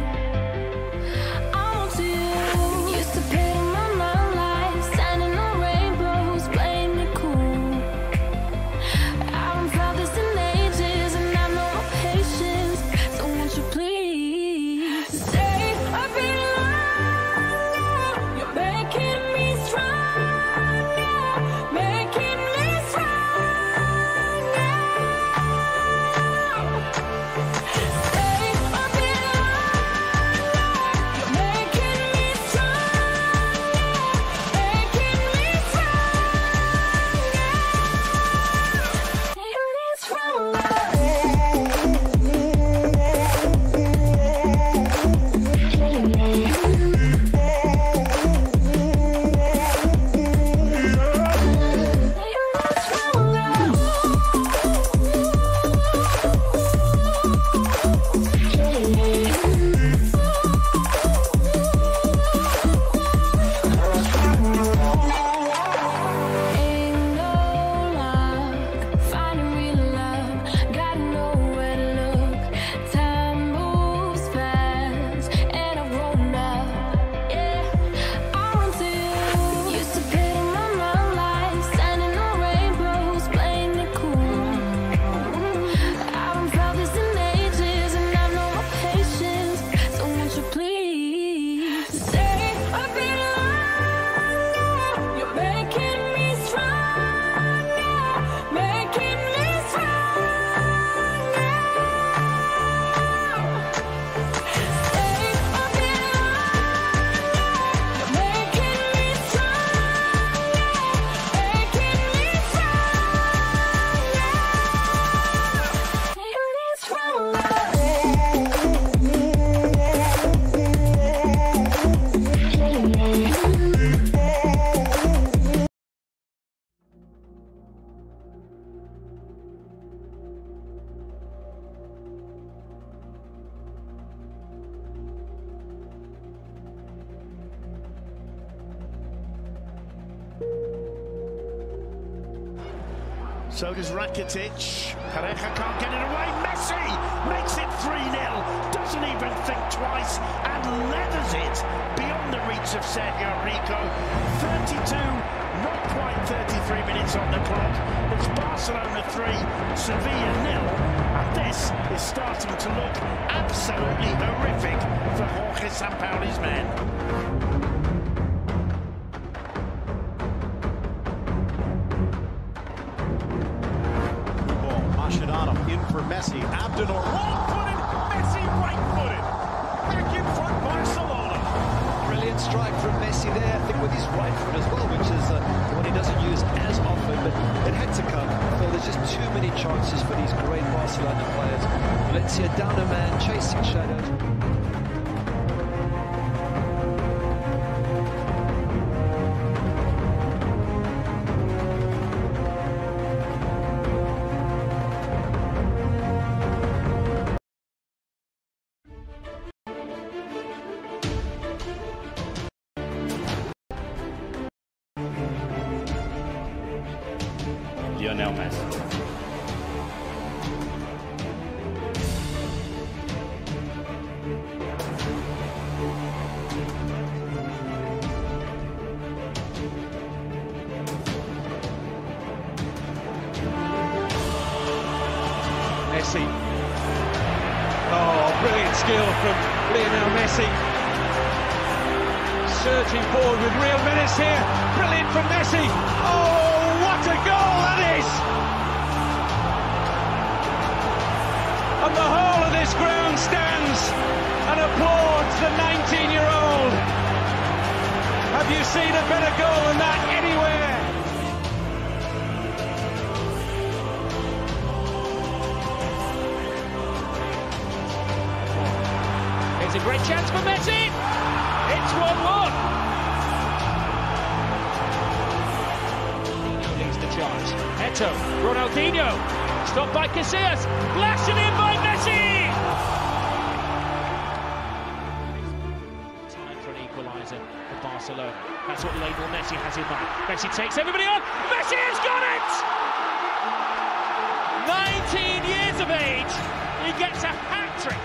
I want you. Used to pay my mind life, standing on rainbows, playing it cool. I haven't felt this in ages, and I know my patience. So won't you please stay a bit longer? You're making me stronger, making me stronger. So does Rakitic. Pareja can't get it away. Messi makes it 3-0. Doesn't even think twice and leathers it beyond the reach of Sergio Rico. 32, not quite 33 minutes on the clock. It's Barcelona 3, Sevilla 0. And this is starting to look absolutely horrific for Jorge Sampaoli's men. In for Messi, Abdenor, wrong-footed, Messi right-footed, back in front Barcelona. Brilliant strike from Messi there, I think with his right foot as well, which is what he doesn't use as often, but it had to come. I feel there's just too many chances for these great Barcelona players. Valencia down a man, chasing shadows. Lionel Messi. Messi. Oh, brilliant skill from Lionel Messi. Surging forward with real menace here. Brilliant from Messi. Oh, what a goal that is! And the whole of this ground stands and applauds the 19-year-old. Have you seen a better goal than that anywhere? Here's a great chance for Messi. It's 1-1. Leads the charge. Eto, Ronaldinho, stopped by Casillas, blasted in by Messi. Time for an equaliser for Barcelona. That's what Lionel Messi has in mind. Messi takes everybody on. Messi has got it! 19 years of age, he gets a hat-trick.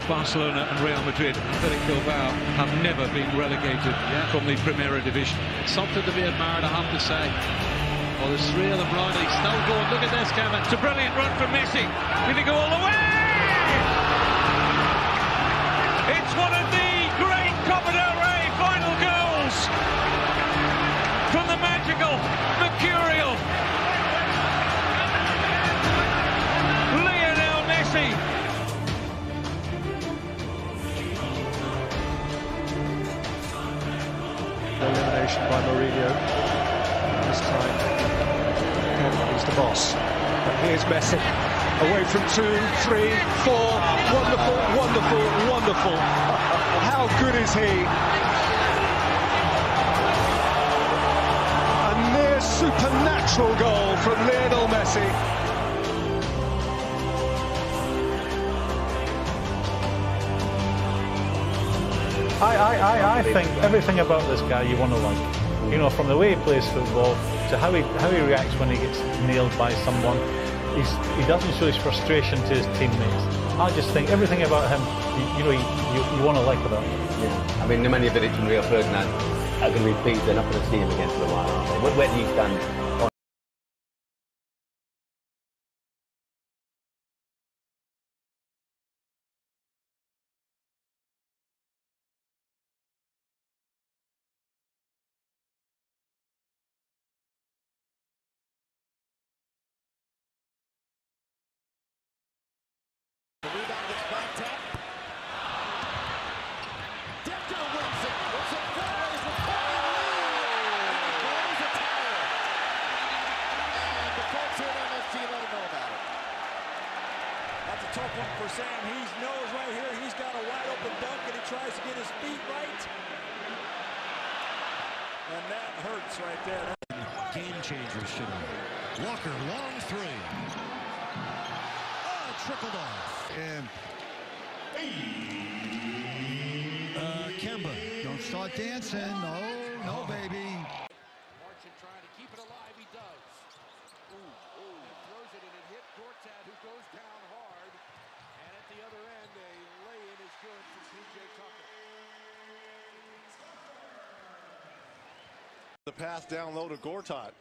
Barcelona and Real Madrid, Athletic Bilbao, have never been relegated from the Primera Division. It's something to be admired, I have to say. Well, there's three of them round. He's still going. Look at this, Kevin. It's a brilliant run from Messi. Did he go all the way? It's one of the great Copa del Rey final goals from the magical, mercurial Lionel Messi. Elimination by Mourinho. This time, he's the boss. And here's Messi. Away from 2, 3, 4. Wonderful, wonderful, wonderful. How good is he? A near supernatural goal from Lionel Messi. I think everything about this guy you want to like. You know, from the way he plays football to how he reacts when he gets nailed by someone. He doesn't show his frustration to his teammates. I just think everything about him, you want to like about him. Yeah. I mean, Nemanja and Rio Ferdinand are going to repeat. They're not going to see him again for a while, aren't they? Where do you stand? Tough one for Sam. He knows right here he's got a wide open dunk and he tries to get his feet right. And that hurts right there. Game changers should have. Walker, long three. Oh, trickled off. And Kemba start dancing. No, baby. Marchand trying to keep it alive. He does. And throws it, and it hit Gortat, who goes down hard. And at the other end, a lay-in is good from P.J. Tucker. The pass down low to Gortat.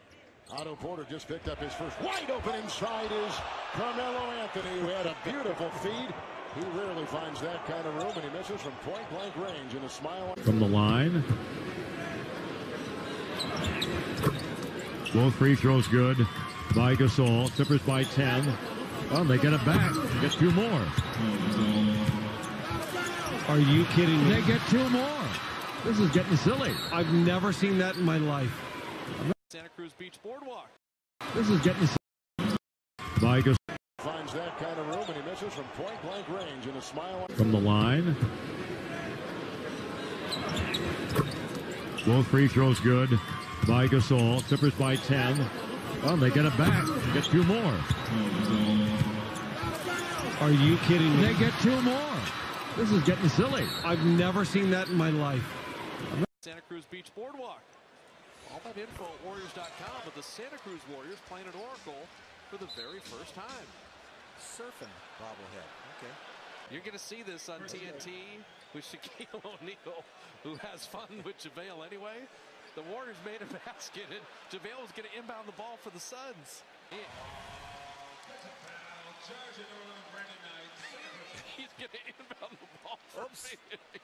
Otto Porter just picked up his first. Wide open inside is Carmelo Anthony, who had a beautiful feed. He rarely finds that kind of room, and he misses from point-blank range, and a smile from the line. Both free throws good by Gasol. Clippers by 10. Oh, they get it back. They get 2 more. Are you kidding me? They get 2 more. This is getting silly. I've never seen that in my life. Santa Cruz Beach Boardwalk. This is getting silly. By Gasol. Finds that kind of room, and he misses from point-blank range, and a smile from the line. Both free throws good by Gasol. Clippers by 10. Oh, they get it back. They get 2 more. Are you kidding me? They get 2 more. This is getting silly. I've never seen that in my life. Santa Cruz Beach Boardwalk. All that info at Warriors.com, but the Santa Cruz Warriors playing at Oracle for the very first time. Surfing bobblehead. Okay. You're going to see this on TNT with Shaquille O'Neal, who has fun with JaVale anyway. The Warriors made a basket, and JaVale was going to inbound the ball for the Suns. Yeah. He's going to inbound the ball for Phoenix.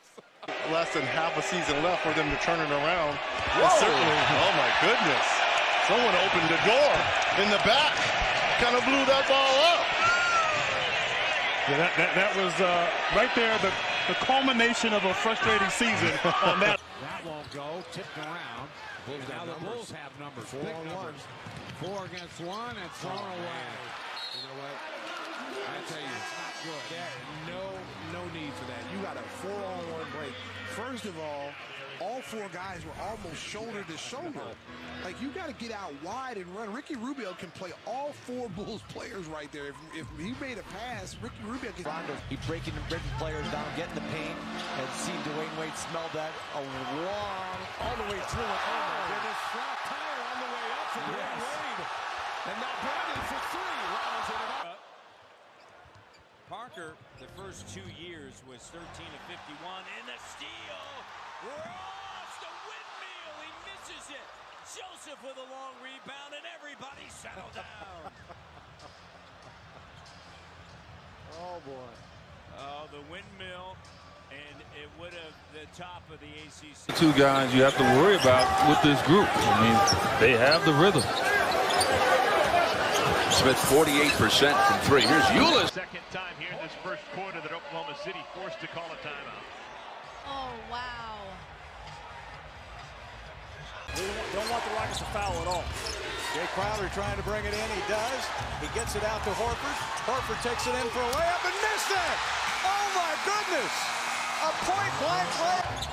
less than half a season left for them to turn it around. And certainly, oh my goodness, someone opened the door in the back, kind of blew that ball up. Yeah, that was right there, the culmination of a frustrating season on that. That won't go, tipped around. Now the Bulls have numbers, big numbers. 4 against 1 and thrown away. You know what? I tell you, it's not good. No need for that. You got a 4-on-1 break. First of all 4 guys were almost shoulder to shoulder. Like, you got to get out wide and run. Ricky Rubio can play all 4 Bulls players right there. If he made a pass, Ricky Rubio can. He's breaking players down, getting the paint, and see Dwayne Wade smell that all the way through it. Oh my goodness! Flat tire on the way up from Dwayne Wade, and now Brandon for 3. Rounds it up. Parker, the first 2 years, was 13 of 51, and the steal. Ross, the windmill, he misses it. Joseph with a long rebound, and everybody settle down. Oh boy. Oh, the windmill, and it would have the top of the ACC. 2 guys you have to worry about with this group. I mean, they have the rhythm. Smith 48% from 3. Here's Euless. Second time here in this first quarter that Oklahoma City forced to call a timeout. Oh, wow. Don't want the Rockets to foul at all. Jay Crowder trying to bring it in. He does. He gets it out to Horford. Horford takes it in for a layup and missed it. Oh, my goodness. A point-blank layup.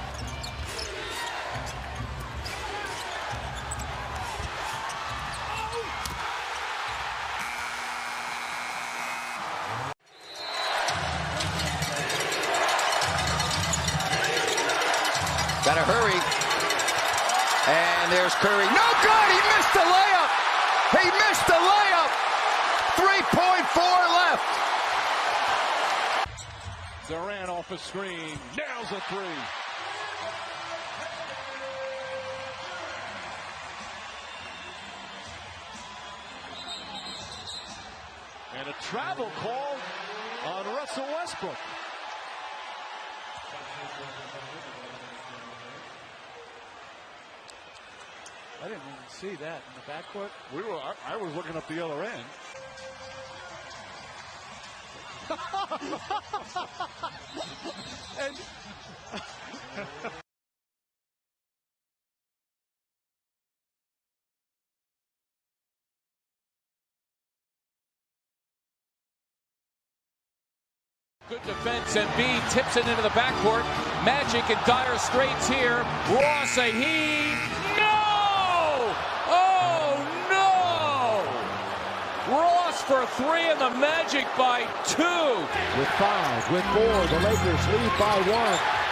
Got to hurry. And there's Curry. No good! He missed the layup! He missed the layup! 3.4 left. Durant off a screen. Nails a 3. And a travel call on Russell Westbrook. I didn't even see that in the backcourt. I was looking up the other end. And good defense, and B tips it into the backcourt. Magic and Dire Straits here. Ross a heave. No! Oh no! Ross for 3 and the Magic by 2. With 5, with 4, the Lakers lead by 1.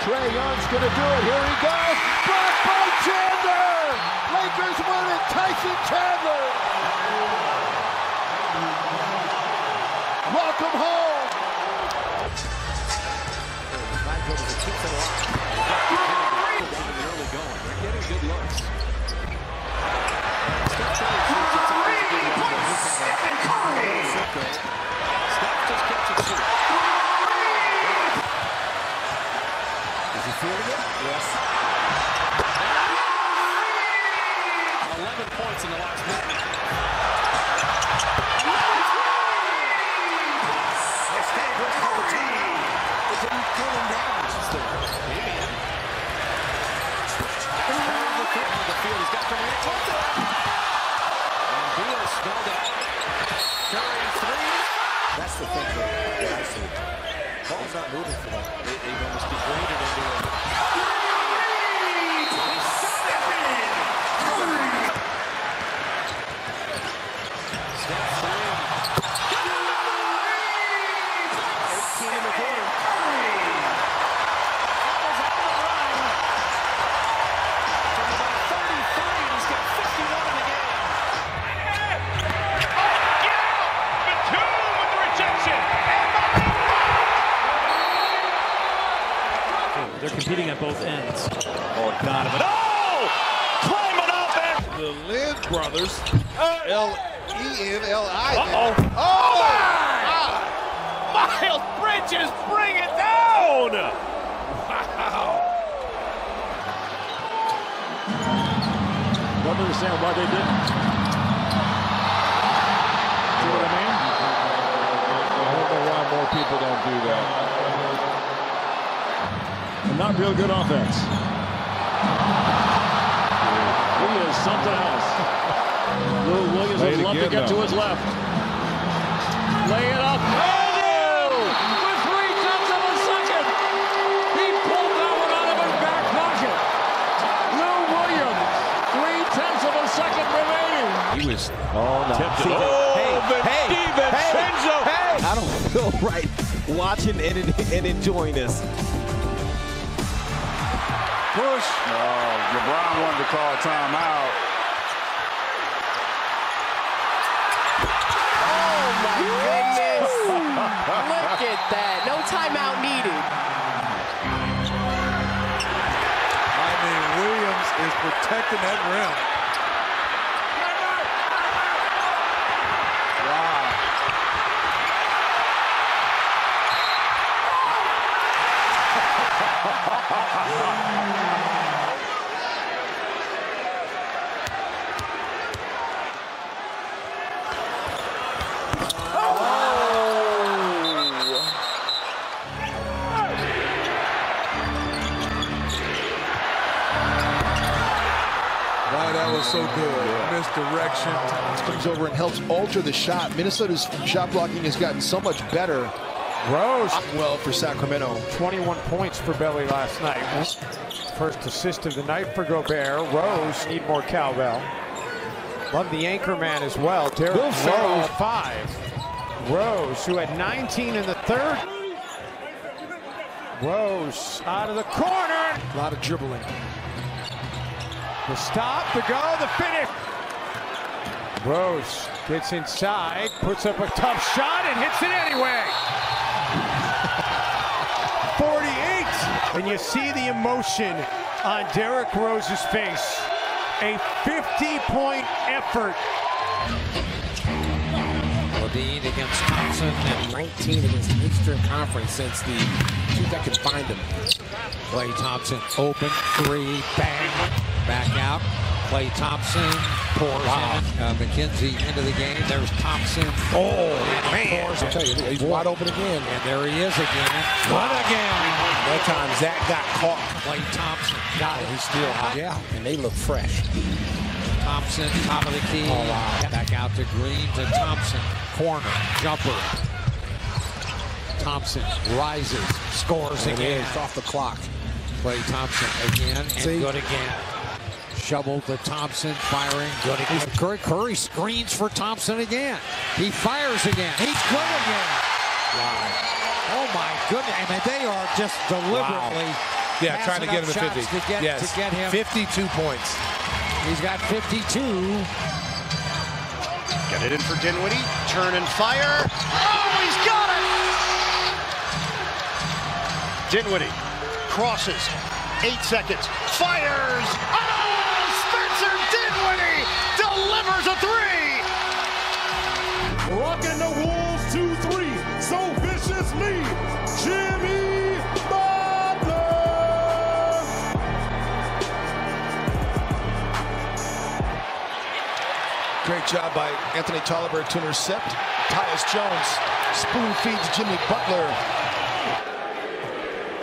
Trae Young's going to do it. Here he goes. Blocked by Chandler. Lakers win it. Tyson Chandler. Welcome home. They're getting good looks. Steph just catches it. Is he feeling it? Yes. 11 points in the last minute. It didn't cool him down. Maybe. The field. He's got Durant. And Beal smelled it out. Curry 3. That's the thing that I see. Ball's not moving for them. They almost degraded into it. Steph 3. 18 in the quarter. They're competing at both ends. Oh, Donovan. Oh! Climbing up and the Lynn brothers. L-E-N-L-I. Uh-oh. Oh! Miles Bridges, bring it down! Wow. Don't understand why they didn't. See what I mean? I don't know why more people don't do that. Not real good offense. He is something else. Lou Williams would love to get to his left. Lay it up. Oh! With 3/10 of a second, he pulled that one out of his back pocket. Lou Williams, 3/10 of a second remaining. He was tipped it. Oh, DiVincenzo! I don't feel right watching and enjoying this. Push. LeBron wanted to call timeout. Oh my goodness. Look at that. No timeout needed. I mean, Williams is protecting that rim. That was so good. Misdirection. Comes over and helps alter the shot. Minnesota's shot blocking has gotten so much better. Rose. Well for Sacramento. 21 points for Belly last night. First assist of the night for Gobert. Rose need more cowbell. Love the anchor man as well. Derrick Rose 5. Rose, who had 19 in the third. Rose out of the corner. A lot of dribbling. The stop, the go, the finish. Rose gets inside, puts up a tough shot, and hits it anyway. 48. And you see the emotion on Derrick Rose's face. A 50-point effort. Dean against Thompson and 19 against the Eastern Conference since the two that can find him. Klay Thompson open, 3, bang, back out. Klay Thompson pours in. McKenzie into the game. There's Thompson. Oh, man. I'll tell you, he's wide open again. And there he is again. One again. That time Zach got caught. Klay Thompson got it. He's still hot. Yeah, and they look fresh. Thompson, top of the key. Oh, wow. Back out to Green to Thompson. Corner, jumper. Thompson rises, scores again. It's off the clock. Klay Thompson again, and good again. shovel to Thompson, firing. Good again. Curry screens for Thompson again. He fires again. He's good again. Wow. Oh my goodness. I mean, they are just deliberately Yeah, trying to get him to 50. To get him. 52 points. He's got 52. Get it in for Dinwiddie. Turn and fire. Oh, he's got it! Dinwiddie crosses. 8 seconds. Fires. Oh, Spencer Dinwiddie delivers a three. Rocking the Wolves 2-3 so viciously. Jimmy Butler. Great job by Anthony Tolliver to intercept. Tyus Jones spoon feeds Jimmy Butler.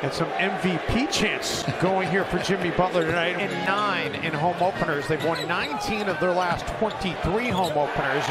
And some MVP chance going here for Jimmy Butler tonight. And 9 in home openers. They've won 19 of their last 23 home openers.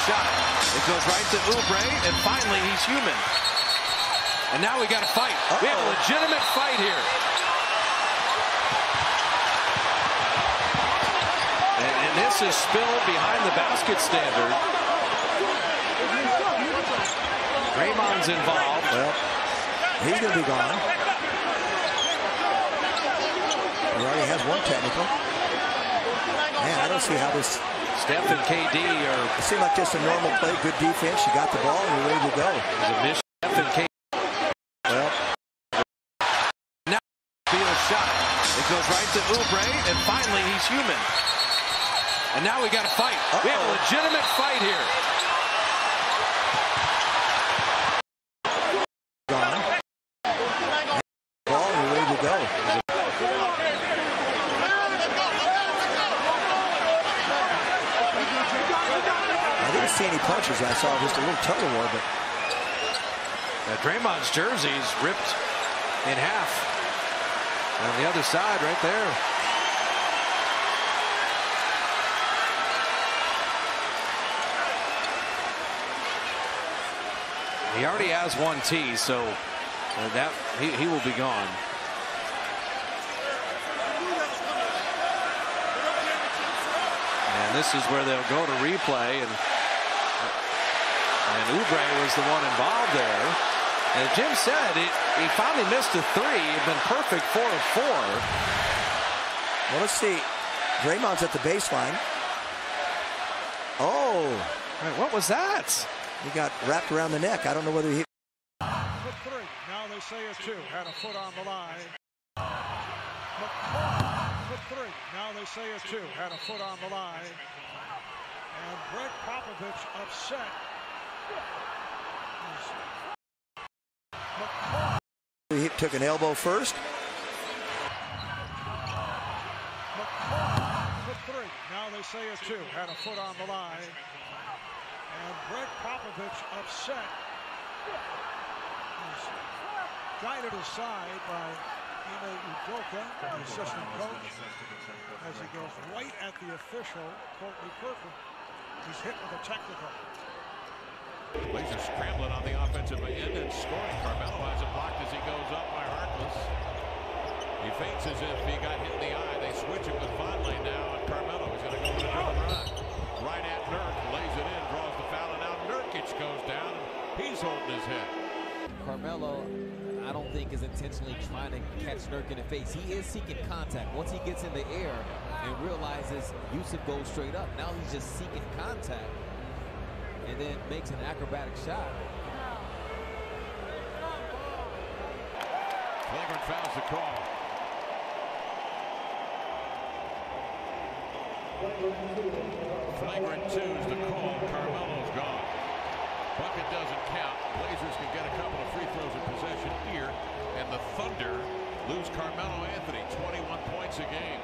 Shot. It goes right to Oubre, and finally he's human. And now we got a fight. We have a legitimate fight here. And this is spilled behind the basket standard. Draymond's involved. Well, he's going to be gone. He already has one technical. Man, I don't see how this... Steph and KD are... It seemed like just a normal play, good defense. You got the ball and you're ready to go. There's a miss. Steph and KD. Well, now field shot. It goes right to Oubre, and finally he's human. And now we got a fight. We have a legitimate fight here. Gone. Ball and you're ready to go. I didn't see any punches. I saw just a little tug of war, but Draymond's jersey's ripped in half. On the other side, right there. He already has one tee, so that he will be gone. And this is where they'll go to replay, and Oubre was the one involved there. And Jim said he finally missed a three. He'd been perfect 4 of 4. Well, let's see. Draymond's at the baseline. Oh. Wait, what was that? He got wrapped around the neck. I don't know whether he... For 3. Now they say a 2. Had a foot on the line. For 3. Now they say a 2. Had a foot on the line. And Greg Popovich upset. He took an elbow first. For 3. Now they say a 2. Had a foot on the line. And Greg Popovich upset. He's guided aside by Ime Udoka, the assistant coach, as he goes right at the official, Courtney Kirkland. He's hit with a technical. Blazers scrambling on the offensive end and scoring. Carmelo has it blocked as he goes up by Harkless. He feints as if he got hit in the eye. They switch it with Vonleh now, and Carmelo is going to go with a dribble run. Right at Nurk, lays it in, draws the foul, and now Nurkic goes down. He's holding his head. Carmelo, I don't think is intentionally trying to catch Nurk in the face. He is seeking contact. Once he gets in the air and realizes Yusuf goes straight up, now he's just seeking contact and then makes an acrobatic shot. Flagrant foul's the call. Flagrant 2 is the call. Carmelo's gone. Bucket doesn't count. Blazers can get a couple of free throws in possession here, and the Thunder lose Carmelo Anthony, 21 points a game.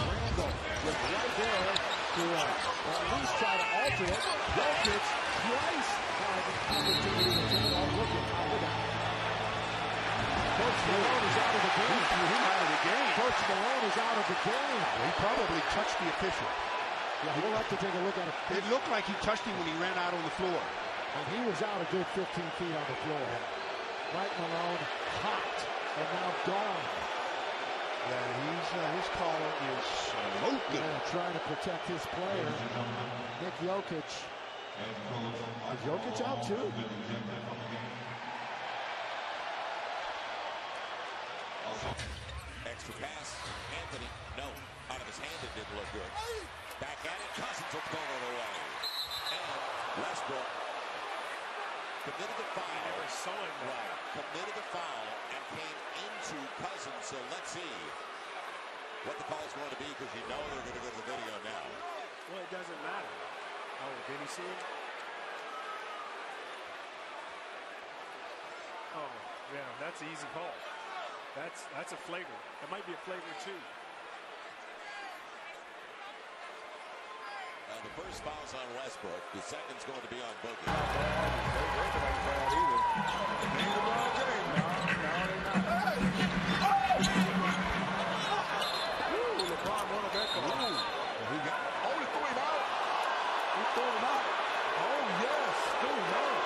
Randall with right there to at least try to alter it. Jokic twice had the opportunity to take it all. Look at Coach Malone is out of the game. Coach Malone is out of the game. He probably touched the official. Yeah, we'll have to take a look at it. It looked like he touched him when he ran out on the floor. And he was out a good 15 feet on the floor. Mike Malone hot and now gone. Yeah, his collar is smoking. Yeah, trying to protect his player. Nick Jokic. Is Jokic out too? Extra pass. Anthony, no. Out of his hand, it didn't look good. Back at it. Cousins will pull it away. And Westbrook committed the foul. They were so right. Committed the foul and came into Cousins. So let's see what the call is going to be, because you know they're going to go to the video now. Well, it doesn't matter. Oh, did he see it? Oh, yeah, that's an easy call. That's a flagrant. It might be a flagrant too. The first foul's on Westbrook. The second's going to be on Boogie. LeBron wanted that call. He threw him out. He threw him out. Oh, yes. Threw him out.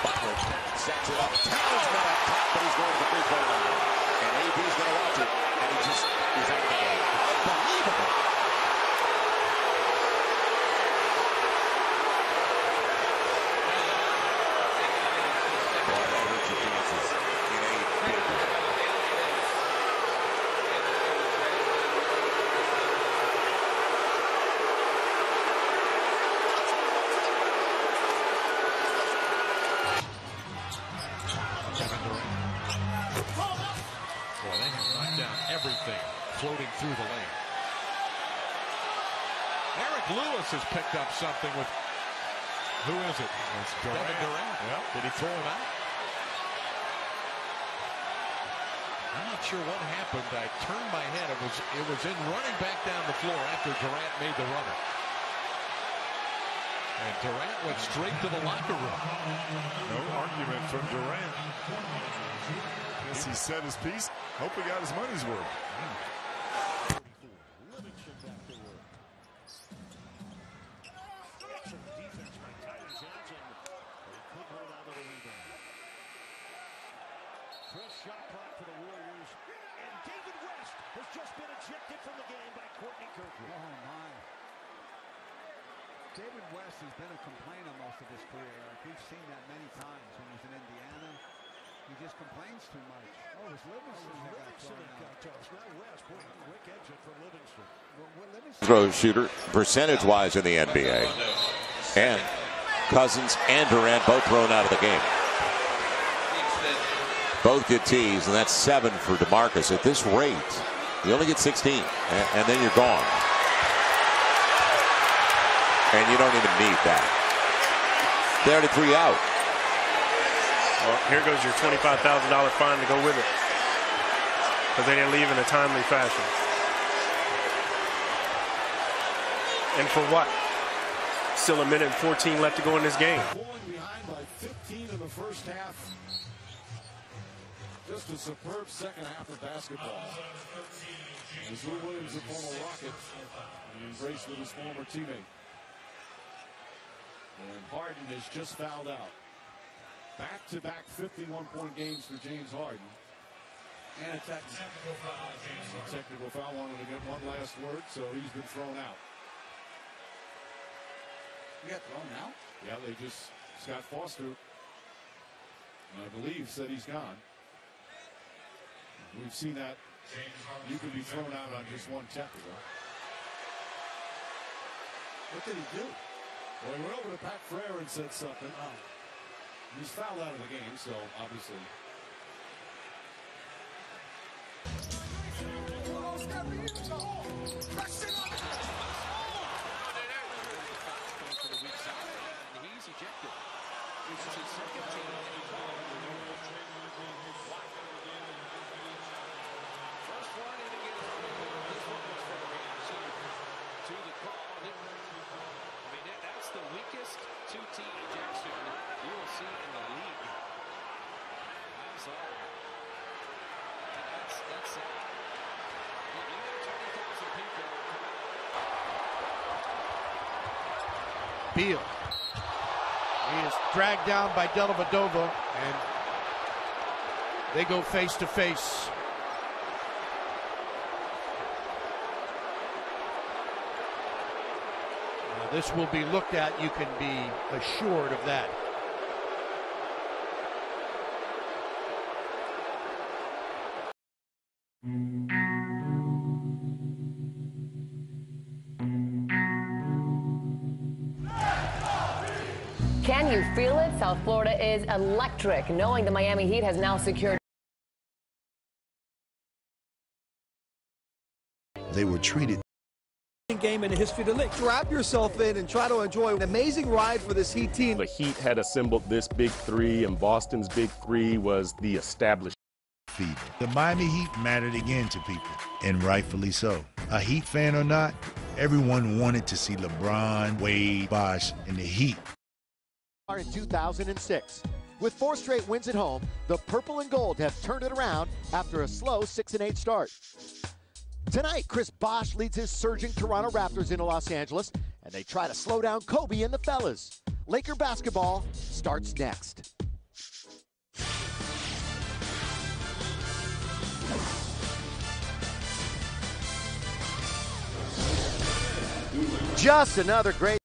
Butler sets it up. Towns not up top, but he's going to the three-point line. And AB's going to watch it, and he just is out of the game. Unbelievable. Boy, that hurts your chances in a big way. Everything floating through the lane. Eric Lewis has picked up something with, who is it? It's Durant. Yep. Did he throw him out? I'm not sure what happened. I turned my head. It was in running back down the floor after Durant made the runner. And Durant went straight to the locker room. No argument from Durant. Guess he said his piece. Hope he got his money's worth. Fresh shot clock for the Warriors. And David West has just been ejected from the game by Courtney Kirkwood. Oh, my. David West has been a complainer most of his career. We've seen that many times when he was in Indiana. He just complains too much. Oh, it's Livingston that got tossed. Now West, boy, quick exit from Livingston. Throw shooter percentage-wise in the NBA. And Cousins and Durant both thrown out of the game. Both get tees, and that's 7 for DeMarcus. At this rate, you only get 16, and then you're gone. And you don't even need that. 33 out. Well, here goes your $25,000 fine to go with it. Because they didn't leave in a timely fashion. And for what? Still a minute and 14 left to go in this game. Falling behind by 15 in the first half. Just a superb second half of basketball. As Lou Williams, a former Rocket, embraced with his former teammate. And Harden is just fouled out. Back-to-back 51-point games for James Harden. And a technical foul. Wanted to get one last word, so he's been thrown out. He got thrown out? Yeah, they just, Scott Foster, I believe, said he's gone. We've seen that. You can be thrown out on just one technical. What did he do? Well, he went over to Pat Frere and said something. He's fouled out of the game, so obviously. He's ejected. This is his second team. First one in again. This one was from reaction to the call. I mean, that's the weakest two-team ejection you will see in the league. I'm sorry. That's you got 20,000 people come out. Beal. He is dragged down by Dellavedova, and they go face to face. Now, this will be looked at. You can be assured of that. Can you feel it? South Florida is electric, knowing the Miami Heat has now secured. They were treated. Game in the history of the league. Strap yourself in and try to enjoy an amazing ride for this Heat team. The Heat had assembled this big three, and Boston's big three was the established fever. The Miami Heat mattered again to people, and rightfully so. A Heat fan or not, everyone wanted to see LeBron, Wade, Bosh, and the Heat. In 2006. With 4 straight wins at home, the Purple and Gold have turned it around after a slow 6-8 start. Tonight, Chris Bosh leads his surging Toronto Raptors into Los Angeles, and they try to slow down Kobe and the fellas. Laker basketball starts next. Just another great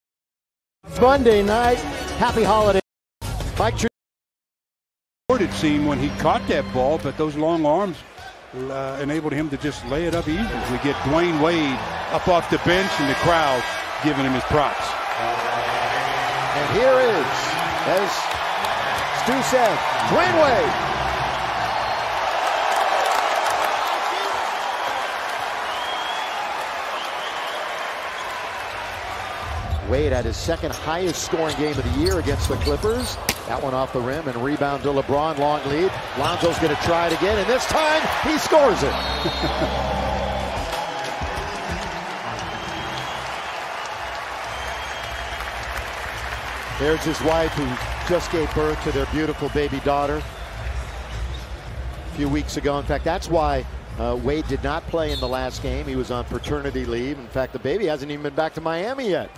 Monday night. Happy holiday. Mike. It seemed when he caught that ball, but those long arms enabled him to just lay it up easy. We get Dwayne Wade up off the bench and the crowd giving him his props. And here is, as Stu said, Dwayne Wade. Wade had his second highest scoring game of the year against the Clippers. That one off the rim and rebound to LeBron, long lead. Lonzo's going to try it again, and this time he scores it. There's his wife who just gave birth to their beautiful baby daughter a few weeks ago. In fact, that's why Wade did not play in the last game. He was on paternity leave. In fact, the baby hasn't even been back to Miami yet.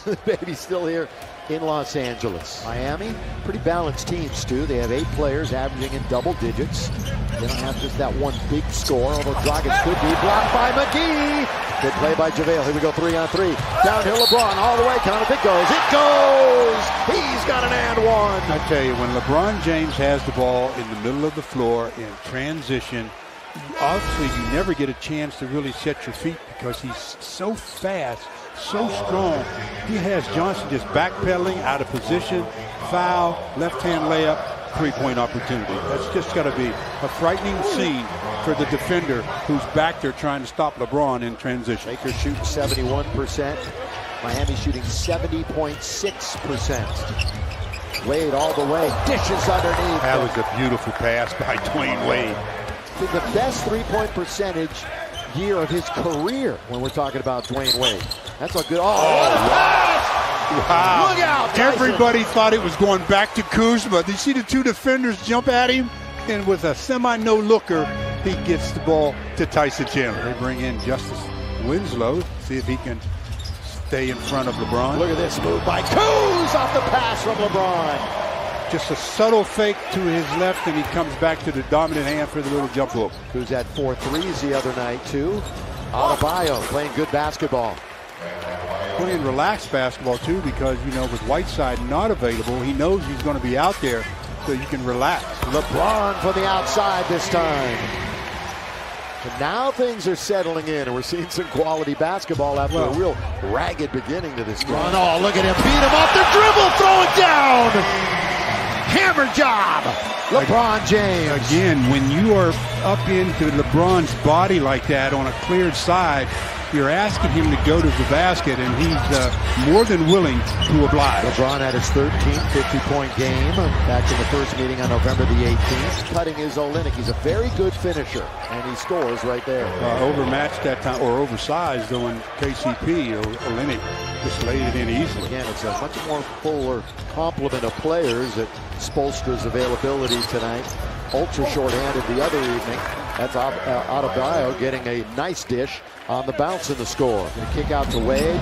The baby's still here in Los Angeles. Miami, pretty balanced team, Stu. They have 8 players averaging in double digits. They don't have just that one big score, although Dragic could be blocked by McGee. Good play by JaVale. Here we go, 3-on-3. Downhill LeBron all the way. Count if it goes. It goes! He's got an and one. I tell you, when LeBron James has the ball in the middle of the floor in transition, obviously you never get a chance to really set your feet because he's so fast, so strong. He has Johnson just backpedaling out of position, foul, left-hand layup, 3-point opportunity. That's just got to be a frightening scene for the defender who's back there trying to stop LeBron in transition. Lakers shooting 71%. Miami shooting 70.6%. Wade all the way, dishes underneath. That was a beautiful pass by Dwayne Wade. The best three-point percentage year of his career when we're talking about Dwayne Wade. That's a good, what a pass! Wow. Look out, Tyson. Everybody thought it was going back to Kuzma. You see the two defenders jump at him, and with a semi-no-looker, he gets the ball to Tyson Chandler. They bring in Justice Winslow, see if he can stay in front of LeBron. Look at this move by Kuz off the pass from LeBron. Just a subtle fake to his left, and he comes back to the dominant hand for the little jump hook. Kuz had 4 threes the other night, too. Adebayo playing good basketball. Playing relaxed basketball, too, because, you know, with Whiteside not available, he knows he's going to be out there, so you can relax. LeBron from the outside this time. And now things are settling in, and we're seeing some quality basketball after a real ragged beginning to this game. Oh, look at him beat him off the dribble, throw it down! Hammer job! LeBron James. Again, when you are up into LeBron's body like that on a cleared side, you're asking him to go to the basket, and he's more than willing to oblige. LeBron had his 13th 50-point game back in the first meeting on November the 18th. Cutting his Olynyk. He's a very good finisher, and he scores right there. Overmatched that time, or oversized, though, in KCP. Olynyk just laid it in easily. Again, it's a much more fuller complement of players at Spoelstra's availability tonight. Ultra short-handed the other evening. That's Adebayo getting a nice dish on the bounce in the score. Gonna kick out to Wade.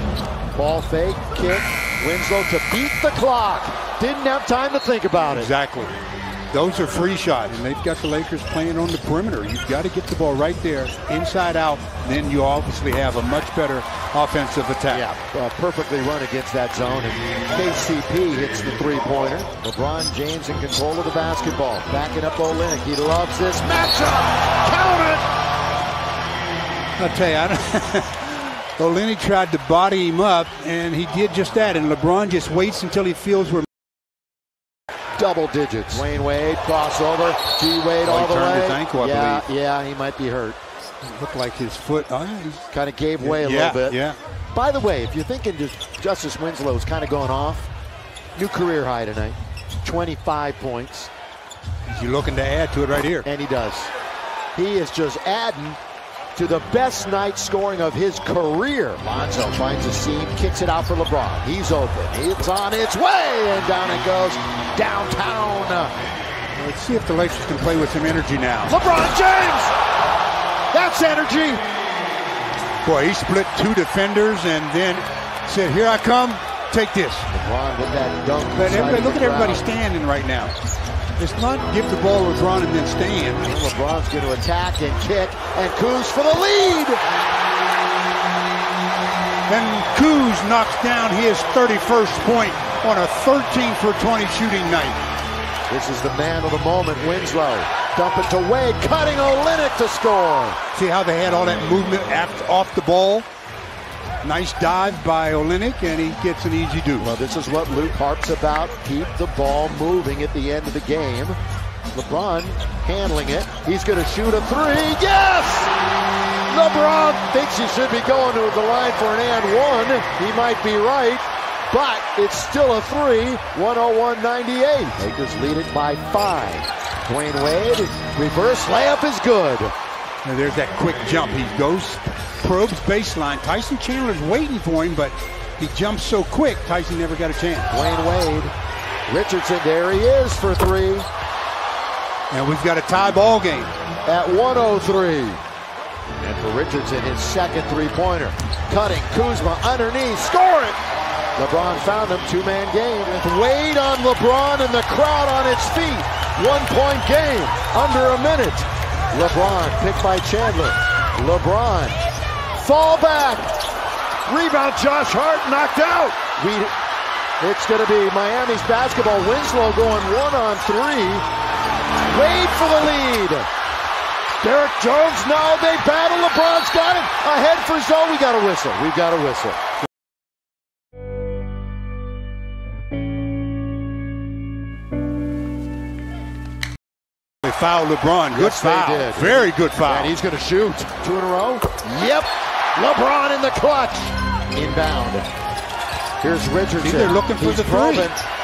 Ball fake, kick. Winslow to beat the clock. Didn't have time to think about it. Exactly. Those are free shots, and they've got the Lakers playing on the perimeter. You've got to get the ball right there, inside out. Then you obviously have a much better offensive attack. Yeah, perfectly run against that zone. And KCP hits the three-pointer. LeBron James in control of the basketball. Backing up Olynyk. He loves this matchup. Count it! I'll tell you, Olynyk tried to body him up, and he did just that. And LeBron just waits until he feels we're double digits. Dwayne Wade, crossover. G-Wade all the way. Turned his ankle, I believe. Yeah, he might be hurt. It looked like his foot kind of gave way a little bit. Yeah. By the way, if you're thinking Justice Winslow is kind of going off, new career high tonight. 25 points. He's looking to add to it right here. And he does. He is just adding to the best night scoring of his career. Lonzo finds a seam, kicks it out for LeBron. He's open. It's on its way, and down it goes downtown. Let's see if the Lakers can play with some energy now. LeBron James! That's energy! Boy, he split 2 defenders and then said, here I come, take this. LeBron with that dunk. But look at everybody standing right now. It's not give the ball to LeBron and then stand. LeBron's going to attack and kick, and Kuz for the lead! And Kuz knocks down his 31st point on a 13-for-20 shooting night. This is the man of the moment, Winslow. Dump it to Wade, cutting Olynyk to score. See how they had all that movement off the ball? Nice dive by Olynyk, and he gets an easy do. Well, this is what Luke harps about. Keep the ball moving at the end of the game. LeBron handling it. He's going to shoot a three. Yes! LeBron thinks he should be going to the line for an and one. He might be right, but it's still a three. 101-98. Lakers lead it by 5. Dwayne Wade, reverse layup is good. And there's that quick jump. He goes, probes baseline. Tyson Chandler's waiting for him, but he jumps so quick, Tyson never got a chance. Dwayne Wade, Richardson, there he is for 3. And we've got a tie ball game. At 103. And for Richardson, his second three-pointer. Cutting, Kuzma underneath, score it! LeBron found him, 2-man game. Wade on LeBron and the crowd on its feet. 1-point game, under a minute. LeBron picked by Chandler. LeBron, fall back. Rebound, Josh Hart knocked out. It's going to be Miami's basketball. Winslow going 1-on-3. Wade for the lead. Derek Jones, no, they battle. LeBron's got it. Ahead for zone. We got a whistle. We've got a whistle. They fouled LeBron. Good foul. Very good foul. And he's going to shoot. 2 in a row. Yep. LeBron in the clutch. Inbound. Here's Richardson. See, they're looking for the three.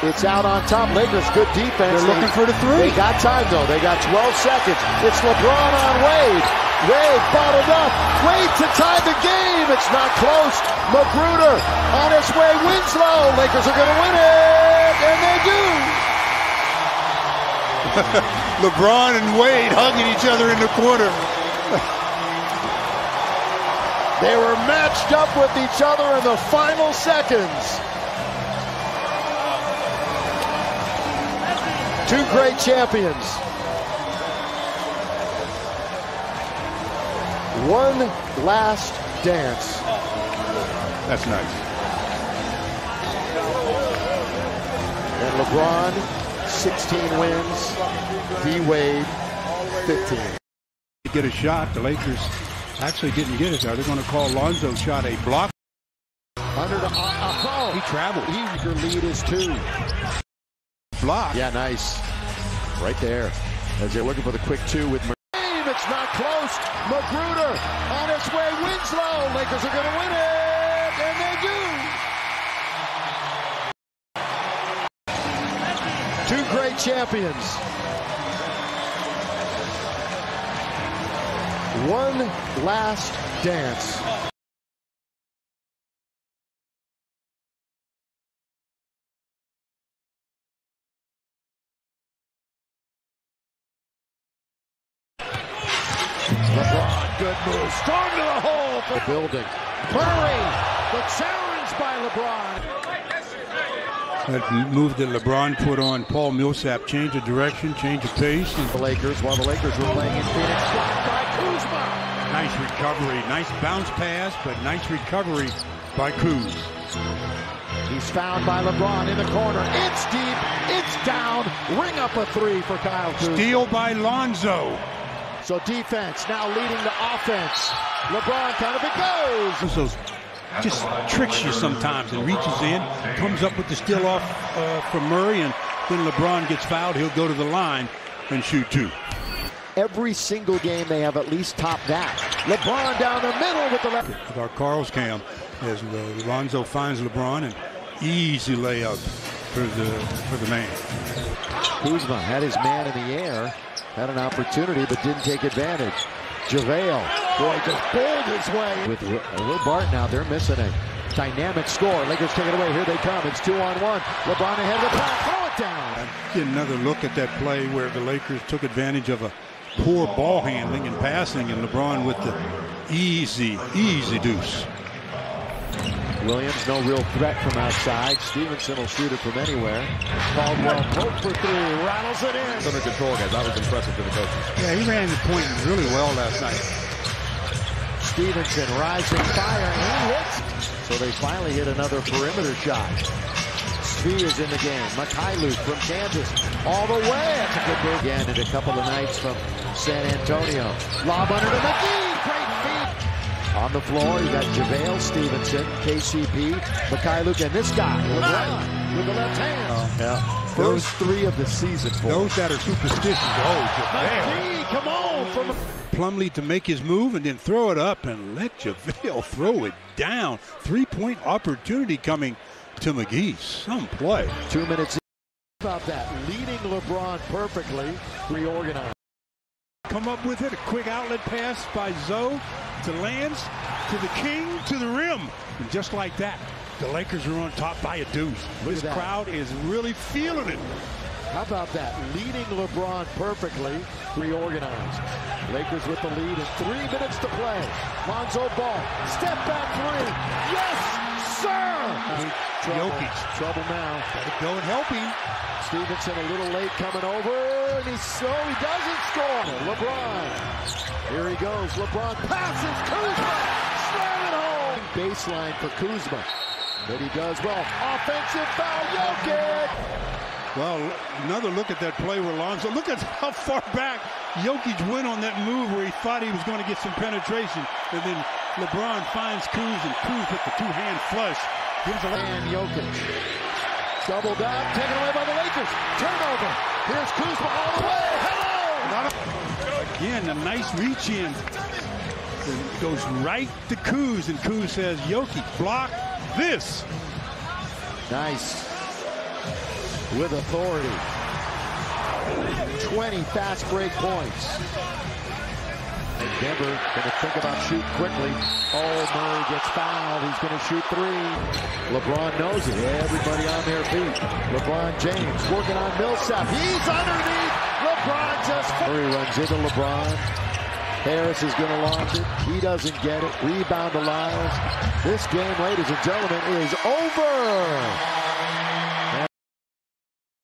It's out on top. Lakers, good defense. They're looking for the three. They got time, though. They got 12 seconds. It's LeBron on Wade. Wade bottled up. Wade to tie the game. It's not close. Magruder on his way. Winslow. Lakers are going to win it. And they do. LeBron and Wade hugging each other in the corner. They were matched up with each other in the final seconds. Two great champions. One last dance. That's nice. And LeBron, 16 wins. D-Wade, 15. Get a shot. The Lakers actually didn't get it there. They're going to call Lonzo shot a block. Under the foul. He traveled. Your lead is 2. Block. Yeah, nice. Right there. As they're looking for the quick 2 with it's not close. Magruder on its way. Winslow. Lakers are going to win it. And they do. Two great champions. One last dance. LeBron, good move. Strong to the hole for the building. Murray, the challenge by LeBron. That move that LeBron put on Paul Millsap, change of direction, change of pace. And the Lakers, while the Lakers were playing in Phoenix, blocked by Kuzma. Nice recovery, nice bounce pass, but nice recovery by Kuz. He's found by LeBron in the corner. It's deep, it's down. Ring up a 3 for Kyle Kuzma. Steal by Lonzo. So defense now leading the offense. LeBron kind of it goes. Just tricks you sometimes and reaches in, comes up with the steal off from Murray, and then LeBron gets fouled. He'll go to the line and shoot 2. Every single game they have at least topped that. LeBron down the middle with the left. With our Carl's cam, as Lonzo finds LeBron, and easy layup for the man. Kuzma had his man in the air, had an opportunity but didn't take advantage. JaVale, boy, just bowled his way. With Will Barton out there missing a dynamic score. Lakers take it away. Here they come. It's 2-on-1. LeBron ahead of the pass. Throw it down. Get another look at that play where the Lakers took advantage of a poor ball handling and passing, and LeBron with the easy deuce. Williams, no real threat from outside. Stevenson will shoot it from anywhere. Caldwell, poke for 3, rattles it in. Under control, guys. That was impressive to the coaches. Yeah, he ran the point really well last night. Stevenson rising fire, and he hits. So they finally hit another perimeter shot. Svi is in the game. Mikhailuk from Kansas, all the way. That's a good move. Again in a couple of nights from San Antonio. Lob under to McGee. Great feet. On the floor, you got JaVale, Stevenson, KCP, Mikhailuk, and this guy, LeBron, with the left hand. Yeah. First 3 of the season for those that are superstitious. Oh, JaVale. Come on. From Plumlee to make his move and then throw it up and let JaVale throw it down. 3-point opportunity coming to McGee. Some play. 2 minutes. About that. Leading LeBron perfectly. Reorganized. Come up with it. A quick outlet pass by Zoe to Lance, to the King, to the rim. And just like that, the Lakers are on top by a deuce. This crowd is really feeling it. How about that? Leading LeBron perfectly. Reorganized. Lakers with the lead and 3 minutes to play. Lonzo Ball. Step back 3. Yes, sir! Jokic. Trouble now. Gotta go and help him. Stevenson a little late coming over, and he doesn't score. LeBron. Here he goes. LeBron passes. Kuzma. Slam it home. Baseline for Kuzma. But he does well. Offensive foul. Jokic. Well, another look at that play where Lonzo, look at how far back Jokic went on that move where he thought he was going to get some penetration. And then LeBron finds Kuz, and Kuz with the 2-hand flush. Gives a and Jokic. Doubled up, taken away by the Lakers. Turnover. Here's Kuzma all the way. Hello! Again, a nice reach in. It goes right to Kuz, and Kuz says, Jokic, block this. Nice. With authority. 20 fast break points. And Denver going to think about shooting quickly. Oh, Murray gets fouled. He's going to shoot three. LeBron knows it. Everybody on their feet. LeBron James working on Millsap. He's underneath. LeBron just... Murray runs into LeBron. Harris is going to launch it. He doesn't get it. Rebound to Lyles. This game, ladies and gentlemen, is over.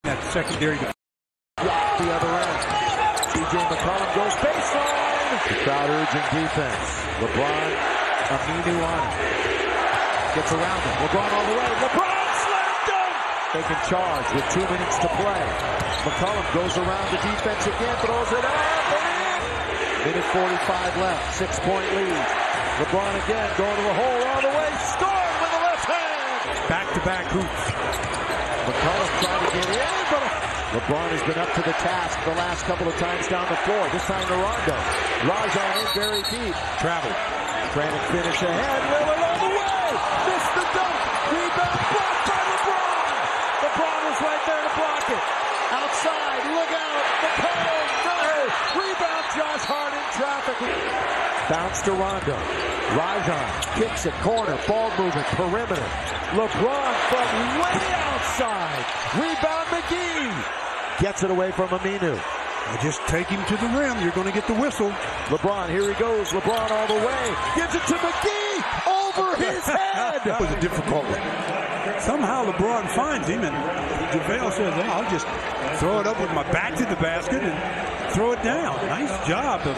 That secondary. The other end. CJ McCollum goes baseline. The crowd urging defense. LeBron, Aminu on it. Gets around him. LeBron all the way. LeBron slam dunk. They can charge with 2 minutes to play. McCollum goes around the defense again, throws it up. Minute 45 left. 6-point lead. LeBron again going to the hole all the way. Scored with the left hand. Back-to-back hoops. McCollum trying to get in, but LeBron has been up to the task the last couple of times down the floor. This time to Rondo. Rajon in very deep. Travel. Trying to finish ahead. Lillard all the way. Missed the dunk. Rebound blocked by LeBron. LeBron was right there to block it. Outside. Look out. McCollum. No. Rebound. Josh Hart in traffic. Bounce to Rondo. Rajon kicks it. Corner. Ball movement. Perimeter. LeBron from way outside. Rebound McGee. Gets it away from Aminu. Just take him to the rim. You're going to get the whistle. LeBron, here he goes. LeBron all the way. Gives it to McGee. Over his head. That was a difficult one. Somehow LeBron finds him, and JaVale says, oh, I'll just throw it up with my back to the basket and throw it down. Nice job of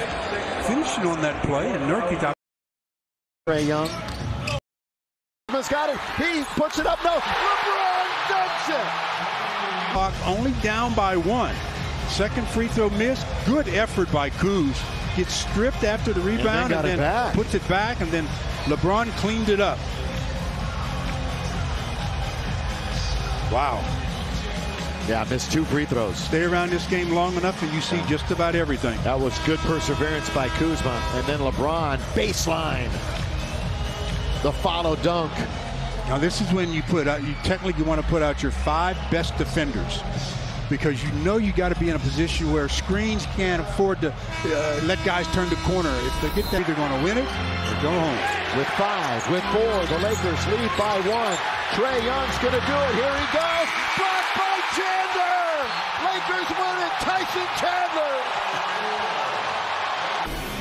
finishing on that play. And Nurkic got Trae Young. Has got it. He puts it up. No. LeBron dunks it. Only down by 1. Second free throw missed. Good effort by Kuz. Gets stripped after the rebound and then puts it back, and then LeBron cleaned it up. Wow. Yeah, missed 2 free throws. Stay around this game long enough and you see just about everything. That was good perseverance by Kuzma. And then LeBron, baseline. The follow dunk. Now this is when you put out, you technically want to put out your 5 best defenders, because you know you got to be in a position where screens can't afford to let guys turn the corner. If they get that, they're going to win it or go home. With 5, with 4, the Lakers lead by 1. Trae Young's going to do it. Here he goes. Blocked by Chandler. Lakers win it. Tyson Chandler.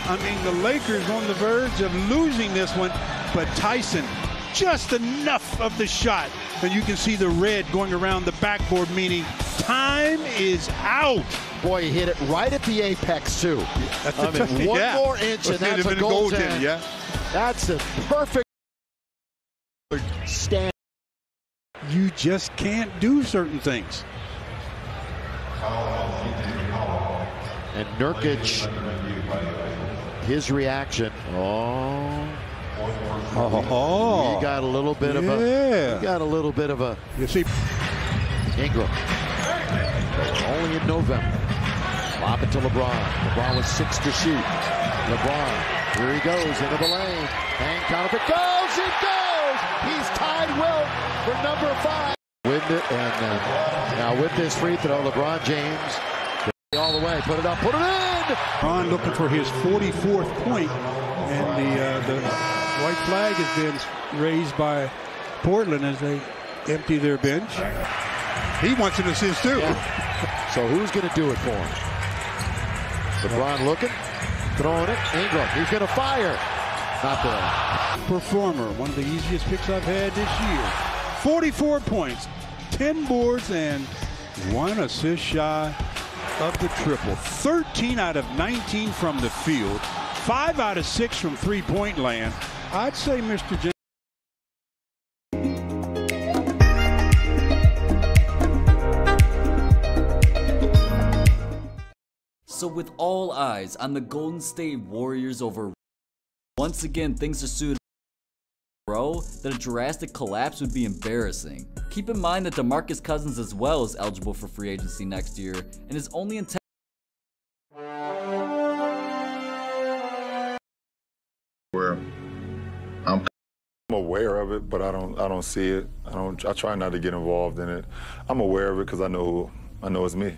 I mean, the Lakers on the verge of losing this one, but Tyson just enough of the shot. And you can see the red going around the backboard, meaning time is out. Boy, he hit it right at the apex, too. One more inch, and that's a goaltend. Yeah. That's a perfect stand. You just can't do certain things. And Nurkic, his reaction. Oh, he got a little bit of a. He got a little bit of a. You see, Ingram. Only in November. Lob it to LeBron. LeBron with 6 to shoot. LeBron, here he goes into the lane. Hang count. If it goes, it goes. He's tied Wilt for number 5. With it, and now with this free throw, LeBron James all the way. Put it up. Put it in. LeBron looking for his 44th point, and the white flag has been raised by Portland as they empty their bench. He wants an assist too. Yeah. So who's going to do it for him? LeBron looking, throwing it. Ingram, he's going to fire. Not there. Performer, one of the easiest picks I've had this year. 44 points, 10 boards, and 1 assist shy of the triple. 13 out of 19 from the field, 5 out of 6 from three-point land. I'd say Mr. James. So with all eyes on the Golden State Warriors over, once again things are suited that a drastic collapse would be embarrassing. Keep in mind that DeMarcus Cousins as well is eligible for free agency next year and is only in where I'm aware of it, but I don't see it. I try not to get involved in it. I'm aware of it because I know it's me.